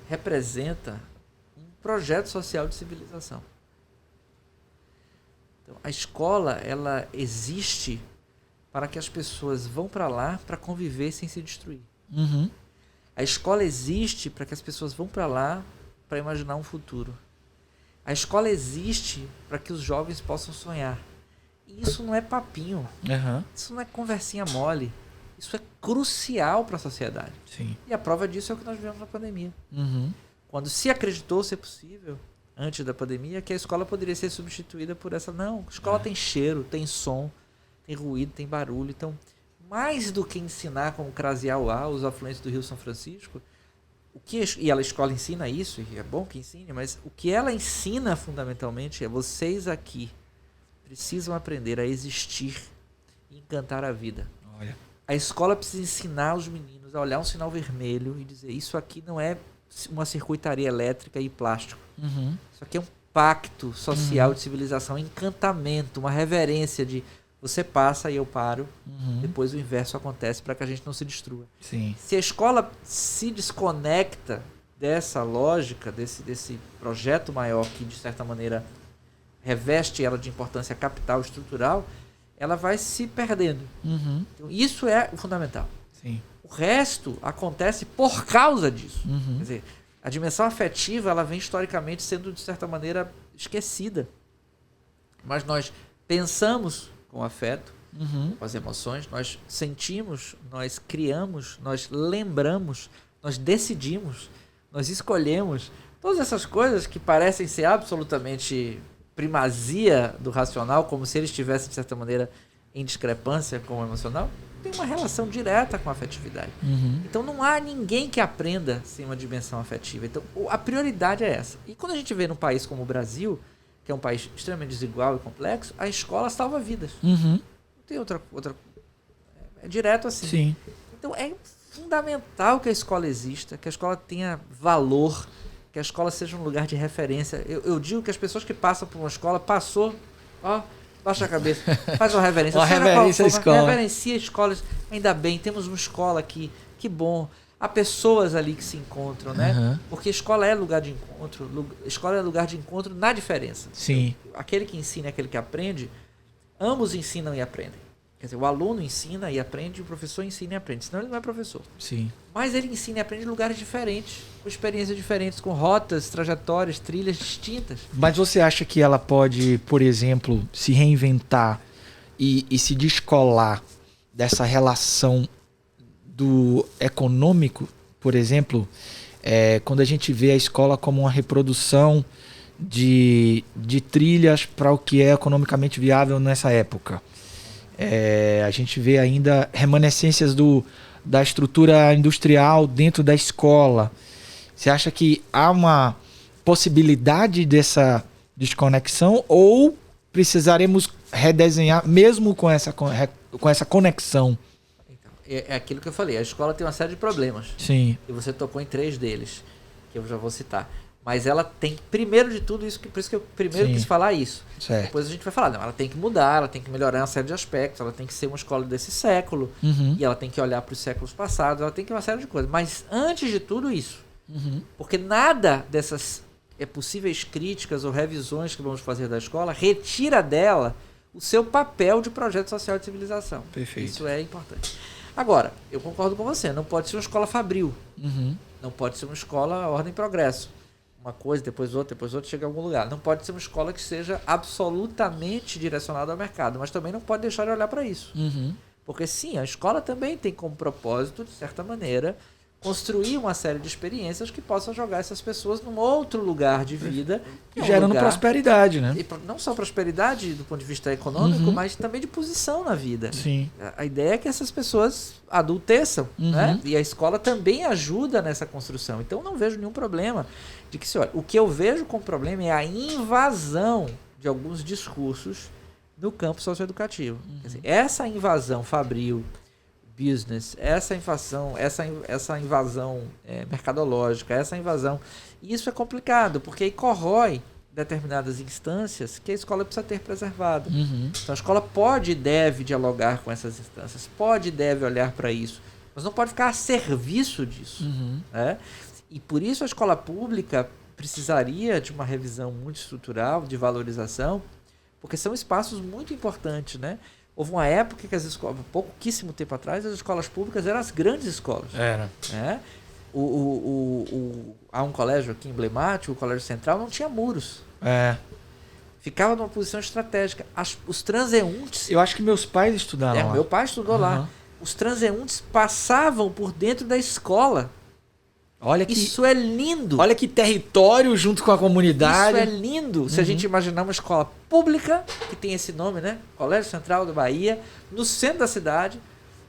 representa um projeto social de civilização. Então, a escola ela existe para que as pessoas vão para lá para conviver sem se destruir. A escola existe para que as pessoas vão para lá para imaginar um futuro. A escola existe para que os jovens possam sonhar. E isso não é papinho. Isso não é conversinha mole. Isso é crucial para a sociedade. Sim. E a prova disso é o que nós vivemos na pandemia. Quando se acreditou ser possível, antes da pandemia, que a escola poderia ser substituída por essa. Não, a escola tem cheiro, tem som, tem ruído, tem barulho. Então, mais do que ensinar como crasear os afluentes do Rio São Francisco, e a escola ensina isso, e é bom que ensine, mas o que ela ensina fundamentalmente é: vocês aqui precisam aprender a existir e encantar a vida. Olha. A escola precisa ensinar os meninos a olhar um sinal vermelho e dizer: isso aqui não é uma circuitaria elétrica e plástico. Isso aqui é um pacto social de civilização, encantamento, uma reverência de você passa e eu paro, depois o inverso acontece para que a gente não se destrua. Sim. Se a escola se desconecta dessa lógica, desse projeto maior que, de certa maneira, reveste ela de importância capital, estrutural, ela vai se perdendo. Então, isso é o fundamental. Sim. O resto acontece por causa disso. Quer dizer, a dimensão afetiva ela vem historicamente sendo, de certa maneira, esquecida. Mas nós pensamos com afeto, com as emoções, nós sentimos, nós criamos, nós lembramos, nós decidimos, nós escolhemos. Todas essas coisas que parecem ser absolutamente primazia do racional, como se eles estivessem, de certa maneira, em discrepância com o emocional, tem uma relação direta com a afetividade. Então não há ninguém que aprenda sem uma dimensão afetiva. Então a prioridade é essa. E quando a gente vê num país como o Brasil, que é um país extremamente desigual e complexo, a escola salva vidas. Não tem outra... É direto assim. Sim. Então é fundamental que a escola exista, que a escola tenha valor, que a escola seja um lugar de referência. Eu digo que as pessoas que passam por uma escola, baixa a cabeça, faz uma reverência. Uma reverência à escola. Reverencia escolas. Ainda bem, temos uma escola aqui, que bom. Há pessoas ali que se encontram, né? Porque escola é lugar de encontro, escola é lugar de encontro na diferença. Sim. Aquele que ensina e aquele que aprende, ambos ensinam e aprendem. Quer dizer, o aluno ensina e aprende, o professor ensina e aprende. Senão ele não é professor. Sim. Mas ele ensina e aprende em lugares diferentes, com experiências diferentes, com rotas, trajetórias, trilhas distintas. Mas você acha que ela pode, por exemplo, se reinventar e se descolar dessa relação do econômico, por exemplo, quando a gente vê a escola como uma reprodução de trilhas para o que é economicamente viável nessa época? A gente vê ainda remanescências da estrutura industrial dentro da escola. Você acha que há uma possibilidade dessa desconexão ou precisaremos redesenhar mesmo com essa conexão? Então, é aquilo que eu falei, a escola tem uma série de problemas. Sim. E você tocou em 3 deles, que eu já vou citar. Mas ela tem, primeiro de tudo, por isso que eu primeiro quis falar isso. Certo. Depois a gente vai falar, não, ela tem que mudar, ela tem que melhorar uma série de aspectos, ela tem que ser uma escola desse século, e ela tem que olhar para os séculos passados, ela tem que uma série de coisas. Mas antes de tudo isso, porque nada dessas possíveis críticas ou revisões que vamos fazer da escola retira dela o seu papel de projeto social de civilização. Perfeito. Isso é importante. Agora, eu concordo com você, não pode ser uma escola fabril, não pode ser uma escola ordem e progresso. Uma coisa, depois outra, chega a algum lugar. Não pode ser uma escola que seja absolutamente direcionada ao mercado, mas também não pode deixar de olhar para isso. Porque sim, a escola também tem como propósito, de certa maneira, construir uma série de experiências que possam jogar essas pessoas num outro lugar de vida. Gerando prosperidade, né? E não só prosperidade do ponto de vista econômico, mas também de posição na vida. Sim. A ideia é que essas pessoas adulteçam, né? E a escola também ajuda nessa construção. Então, não vejo nenhum problema de que olha, o que eu vejo como problema é a invasão de alguns discursos no campo socioeducativo. Quer dizer, essa invasão fabril, business, essa invasão mercadológica, essa invasão, isso é complicado, porque aí corrói determinadas instâncias que a escola precisa ter preservado. Então a escola pode e deve dialogar com essas instâncias, pode e deve olhar para isso, mas não pode ficar a serviço disso. Né? E por isso a escola pública precisaria de uma revisão muito estrutural, de valorização, porque são espaços muito importantes, né? Houve uma época que as escolas, pouquíssimo tempo atrás, as escolas públicas eram as grandes escolas. Era. Né? Há um colégio aqui emblemático, o Colégio Central, não tinha muros. Ficava numa posição estratégica. Os transeuntes... Eu acho que meus pais estudaram lá. Meu pai estudou lá. Os transeuntes passavam por dentro da escola. Olha que, isso é lindo. Olha que território junto com a comunidade. Isso é lindo. Se a gente imaginar uma escola pública, que tem esse nome, né? Colégio Central da Bahia, no centro da cidade,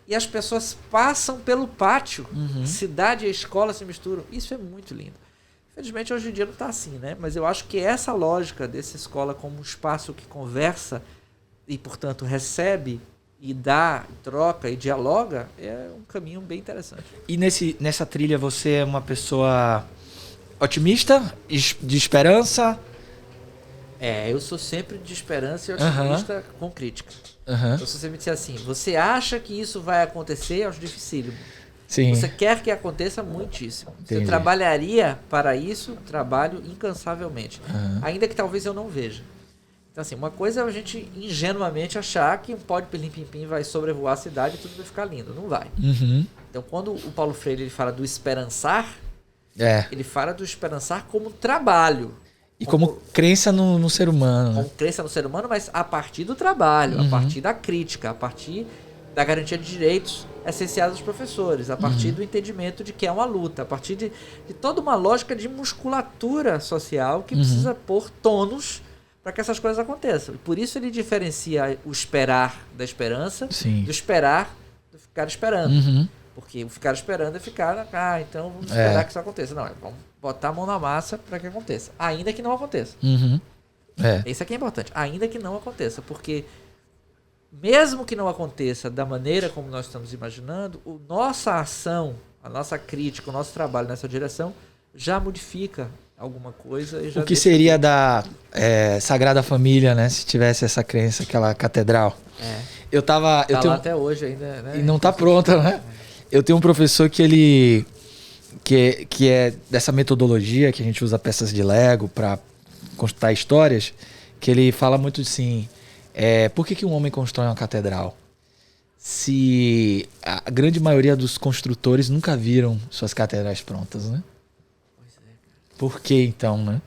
e as pessoas passam pelo pátio. Cidade e escola se misturam. Isso é muito lindo. Infelizmente, hoje em dia não está assim, né? Mas eu acho que essa lógica dessa escola como um espaço que conversa e, portanto, recebe e dá, troca e dialoga, é um caminho bem interessante. E nessa trilha você é uma pessoa otimista, de esperança? Eu sou sempre de esperança e otimista com crítica. Eu sou sempre dizer assim, você acha que isso vai acontecer? Eu acho dificílimo. Sim. Você quer que aconteça muitíssimo. Entendi. Você trabalharia para isso, trabalho incansavelmente. Ainda que talvez eu não veja. Então, assim, uma coisa é a gente ingenuamente achar que um pó de pilim-pim-pim vai sobrevoar a cidade e tudo vai ficar lindo. Não vai. Então, quando o Paulo Freire ele fala do esperançar, ele fala do esperançar como trabalho. E como crença no ser humano. Como crença no ser humano, mas a partir do trabalho, a partir da crítica, a partir da garantia de direitos essenciais dos professores, a partir do entendimento de que é uma luta, a partir de toda uma lógica de musculatura social que precisa pôr tônus para que essas coisas aconteçam. E por isso ele diferencia o esperar da esperança do esperar do ficar esperando. Porque o ficar esperando é ficar, então vamos esperar que isso aconteça. Não, vamos botar a mão na massa para que aconteça. Ainda que não aconteça. Isso aqui é importante. Ainda que não aconteça. Porque mesmo que não aconteça da maneira como nós estamos imaginando, nossa ação, a nossa crítica, o nosso trabalho nessa direção já modifica alguma coisa. E já o que seria da Sagrada Família, né? Se tivesse essa crença, aquela catedral. Eu tenho lá até hoje ainda, né? E não está pronta, né? Eu tenho um professor que é dessa metodologia que a gente usa peças de Lego para contar histórias, que ele fala muito assim, por que um homem constrói uma catedral? Se a grande maioria dos construtores nunca viram suas catedrais prontas, né? Por que então, né?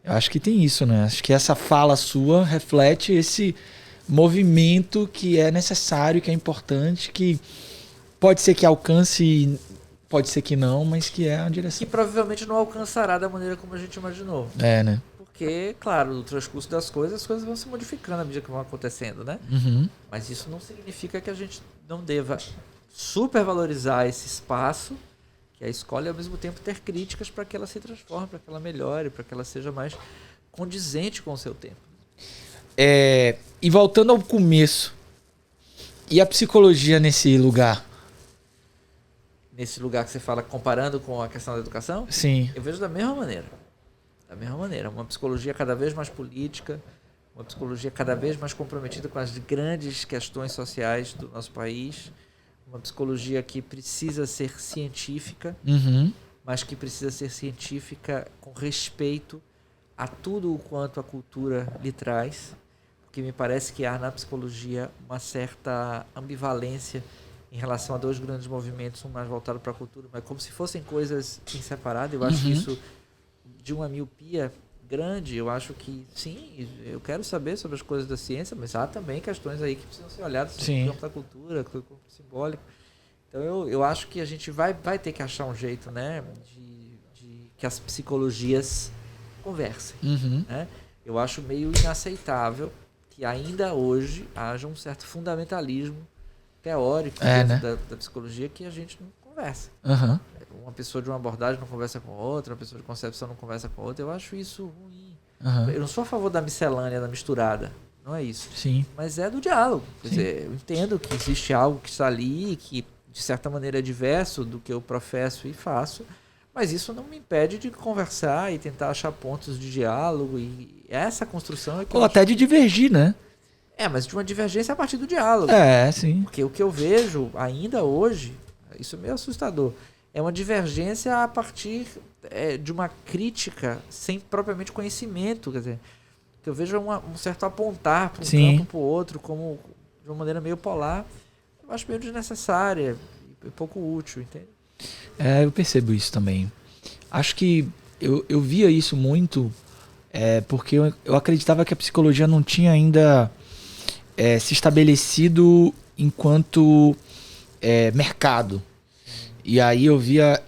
Eu acho que tem isso, né? Acho que essa fala sua reflete esse movimento que é necessário, que é importante, que pode ser que alcance, pode ser que não, mas que é a direção. Que provavelmente não alcançará da maneira como a gente imaginou. Né? Porque, claro, no transcurso das coisas, as coisas vão se modificando à medida que vão acontecendo, né? Mas isso não significa que a gente não deva supervalorizar esse espaço, que a escola, e ao mesmo tempo ter críticas para que ela se transforme, para que ela melhore, para que ela seja mais condizente com o seu tempo. E voltando ao começo, e a psicologia nesse lugar? Nesse lugar que você fala, comparando com a questão da educação? Sim. Eu vejo da mesma maneira. Da mesma maneira. Uma psicologia cada vez mais política, uma psicologia cada vez mais comprometida com as grandes questões sociais do nosso país, uma psicologia que precisa ser científica, mas que precisa ser científica com respeito a tudo o quanto a cultura lhe traz, porque me parece que há na psicologia uma certa ambivalência em relação a dois grandes movimentos, um mais voltado para a cultura, mas como se fossem coisas em separado. Eu acho que isso, de uma miopia grande, eu acho que, sim, eu quero saber sobre as coisas da ciência, mas há também questões aí que precisam ser olhadas sobre o campo da cultura, o campo simbólico. Então eu acho que a gente vai ter que achar um jeito, né, de que as psicologias conversem. Né? Eu acho meio inaceitável que ainda hoje haja um certo fundamentalismo teórico né? da psicologia que a gente não conversa. Uma pessoa de uma abordagem não conversa com outra, uma pessoa de concepção não conversa com outra. Eu acho isso ruim. Eu não sou a favor da miscelânea, da misturada. Não é isso. Sim. Mas é do diálogo. Quer dizer, eu entendo que existe algo que está ali, que de certa maneira é diverso do que eu professo e faço, mas isso não me impede de conversar e tentar achar pontos de diálogo, e essa construção é que ou até de divergir, né? Mas de uma divergência a partir do diálogo. Sim. Porque o que eu vejo ainda hoje, isso é meio assustador, é uma divergência a partir de uma crítica sem propriamente conhecimento. Quer dizer, que eu vejo um certo apontar para um campo para o outro, como de uma maneira meio polar. Eu acho meio desnecessária e pouco útil, entende? Eu percebo isso também. Acho que eu via isso muito porque eu acreditava que a psicologia não tinha ainda se estabelecido enquanto mercado. E aí eu via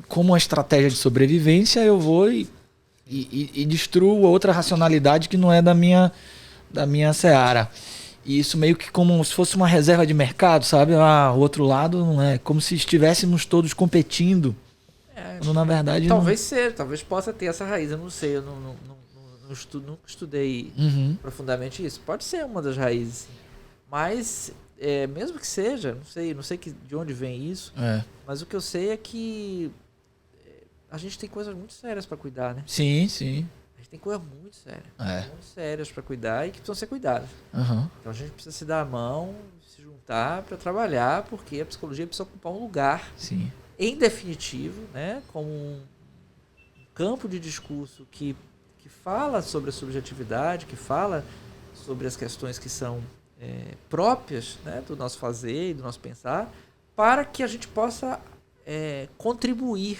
como uma estratégia de sobrevivência, eu vou e destruo outra racionalidade que não é da minha seara. E isso meio que como se fosse uma reserva de mercado, sabe? O outro lado não é. Como se estivéssemos todos competindo. Quando, na verdade... Talvez seja, talvez possa ter essa raiz, eu não sei, eu nunca estudei profundamente isso. Pode ser uma das raízes, mas mesmo que seja, não sei de onde vem isso, mas o que eu sei é que a gente tem coisas muito sérias para cuidar, né? Sim. A gente tem coisas muito sérias para cuidar e que precisam ser cuidadas. Então a gente precisa se dar a mão, se juntar para trabalhar, porque a psicologia precisa ocupar um lugar, em definitivo, né, como um campo de discurso que fala sobre a subjetividade, que fala sobre as questões que são próprias, né, do nosso fazer e do nosso pensar, para que a gente possa contribuir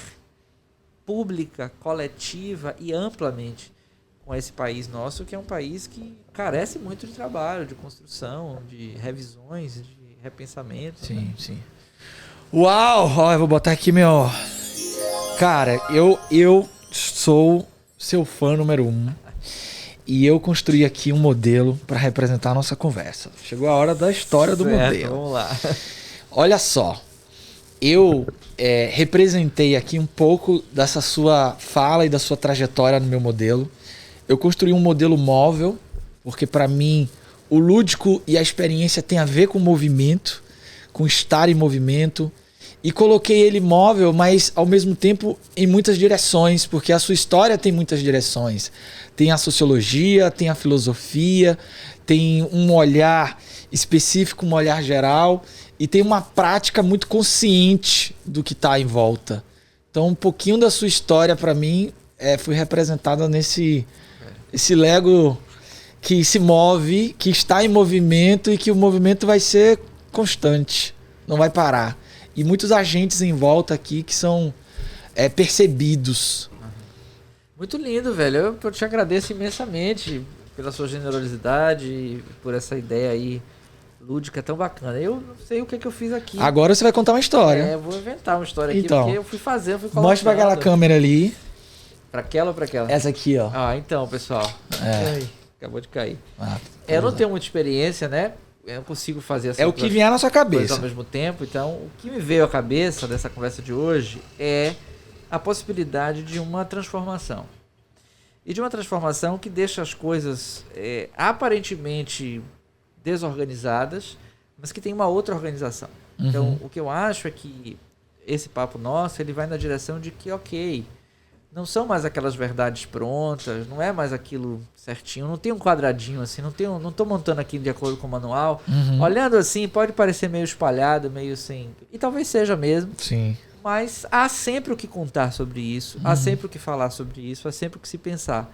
pública, coletiva e amplamente com esse país nosso, que é um país que carece muito de trabalho, de construção, de revisões, de repensamento. Sim. Uau! Eu vou botar aqui meu... Cara, eu sou seu fã número 1 e eu construí aqui um modelo para representar a nossa conversa. Chegou a hora da história do modelo. Vamos lá. Olha só, eu representei aqui um pouco dessa sua fala e da sua trajetória no meu modelo. Eu construí um modelo móvel, porque para mim o lúdico e a experiência tem a ver com movimento, com estar em movimento. E coloquei ele móvel, mas ao mesmo tempo em muitas direções, porque a sua história tem muitas direções. Tem a sociologia, tem a filosofia, tem um olhar específico, um olhar geral, e tem uma prática muito consciente do que está em volta. Então um pouquinho da sua história para mim foi representada nesse Lego que se move, que está em movimento e que o movimento vai ser constante, não vai parar. E muitos agentes em volta aqui que são percebidos. Muito lindo, velho. Eu te agradeço imensamente pela sua generosidade, por essa ideia aí lúdica tão bacana. Eu não sei o que eu fiz aqui. Agora você vai contar uma história. Eu vou inventar uma história aqui, então, porque eu fui colocando. Mostra pra aquela câmera ali. Pra aquela ou pra aquela? Essa aqui, ó. Então, pessoal. Acabou de cair. Eu não tenho muita experiência, né? Eu não consigo fazer o que vier na sua cabeça ao mesmo tempo. Então, o que me veio à cabeça dessa conversa de hoje é a possibilidade de uma transformação. E de uma transformação que deixa as coisas aparentemente desorganizadas, mas que tem uma outra organização. Então, o que eu acho é que esse papo nosso, ele vai na direção de que, ok, não são mais aquelas verdades prontas, não é mais aquilo certinho, não tem um quadradinho assim, não tô montando aqui de acordo com o manual. Olhando assim, pode parecer meio espalhado, meio assim, e talvez seja mesmo. Sim. Mas há sempre o que contar sobre isso, há sempre o que falar sobre isso, há sempre o que se pensar.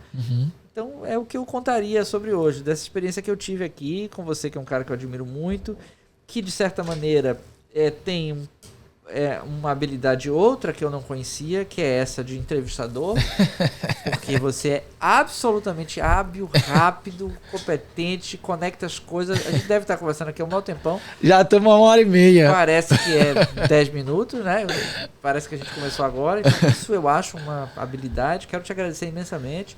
Então é o que eu contaria sobre hoje, dessa experiência que eu tive aqui com você, que é um cara que eu admiro muito, que de certa maneira tem uma habilidade outra que eu não conhecia, que é essa de entrevistador, porque você é absolutamente hábil, rápido, competente, conecta as coisas. A gente deve estar conversando aqui há um mau tempão. Já estamos há 1h30. Parece que é 10 minutos, né? Parece que a gente começou agora. Então, isso eu acho uma habilidade. Quero te agradecer imensamente.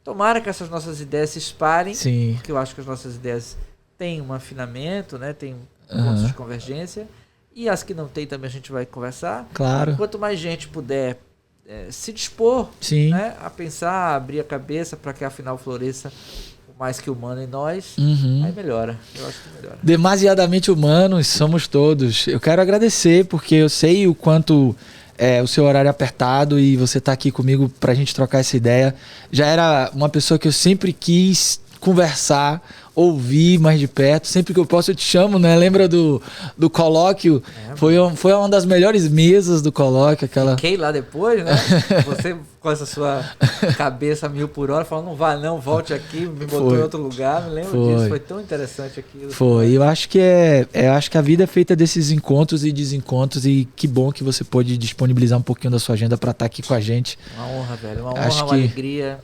Tomara que essas nossas ideias se espalhem, Sim. porque eu acho que as nossas ideias têm um afinamento, né? Tem pontos de convergência. E as que não tem também a gente vai conversar. Claro. Quanto mais gente puder se dispor, né, a pensar, a abrir a cabeça para que afinal floresça o mais que humano em nós, aí melhora. Eu acho que melhora. Demasiadamente humanos somos todos. Eu quero agradecer porque eu sei o quanto o seu horário é apertado e você tá aqui comigo pra gente trocar essa ideia. Já era uma pessoa que eu sempre quis conversar, ouvir mais de perto. Sempre que eu posso eu te chamo, né? Lembra do colóquio? Foi uma das melhores mesas do colóquio. Fiquei lá depois, né? Você com essa sua cabeça 1000 por hora, falando, não vá não, volte aqui, me botou em outro lugar. Me lembro disso, foi tão interessante aquilo. Eu acho que acho que a vida é feita desses encontros e desencontros e que bom que você pôde disponibilizar um pouquinho da sua agenda para estar aqui com a gente. Uma honra, velho. Uma honra, uma alegria.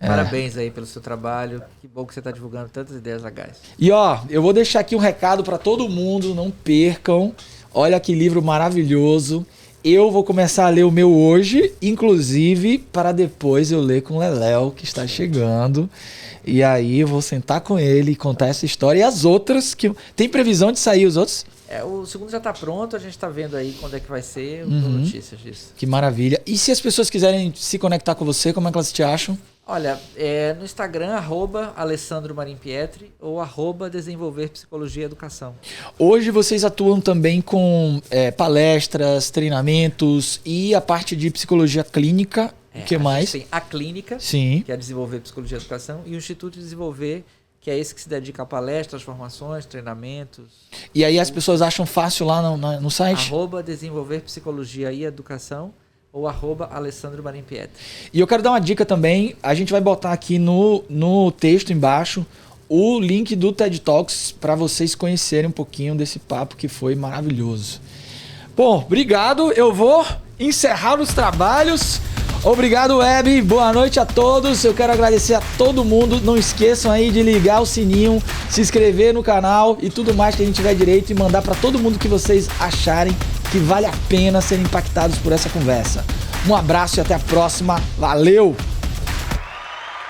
Parabéns aí pelo seu trabalho. Que bom que você está divulgando tantas ideias legais. E eu vou deixar aqui um recado para todo mundo, não percam. Olha que livro maravilhoso. Eu vou começar a ler o meu hoje, inclusive para depois eu ler com o Leléo, que está chegando. E aí eu vou sentar com ele e contar essa história. E as outras que... Tem previsão de sair os outros? O segundo já está pronto, a gente está vendo aí quando é que vai ser. Eu dou notícias disso. Que maravilha. E se as pessoas quiserem se conectar com você, como é que elas te acham? Olha, no Instagram, @Alessandro Marimpietri ou @Desenvolver Psicologia e Educação. Hoje vocês atuam também com palestras, treinamentos e a parte de psicologia clínica. O que mais? Tem a clínica, sim, que é Desenvolver Psicologia e Educação, e o Instituto de Desenvolver, que é esse que se dedica a palestras, formações, treinamentos. E aí as pessoas acham fácil lá no site? @Desenvolver Psicologia e Educação ou @Alessandro Marimpietri. E eu quero dar uma dica também, a gente vai botar aqui no texto embaixo o link do TED Talks para vocês conhecerem um pouquinho desse papo que foi maravilhoso. Bom, obrigado, eu vou encerrar os trabalhos. Obrigado, Web, boa noite a todos, eu quero agradecer a todo mundo, não esqueçam aí de ligar o sininho, se inscrever no canal e tudo mais que a gente tiver direito e mandar para todo mundo que vocês acharem que vale a pena serem impactados por essa conversa. Um abraço e até a próxima, valeu!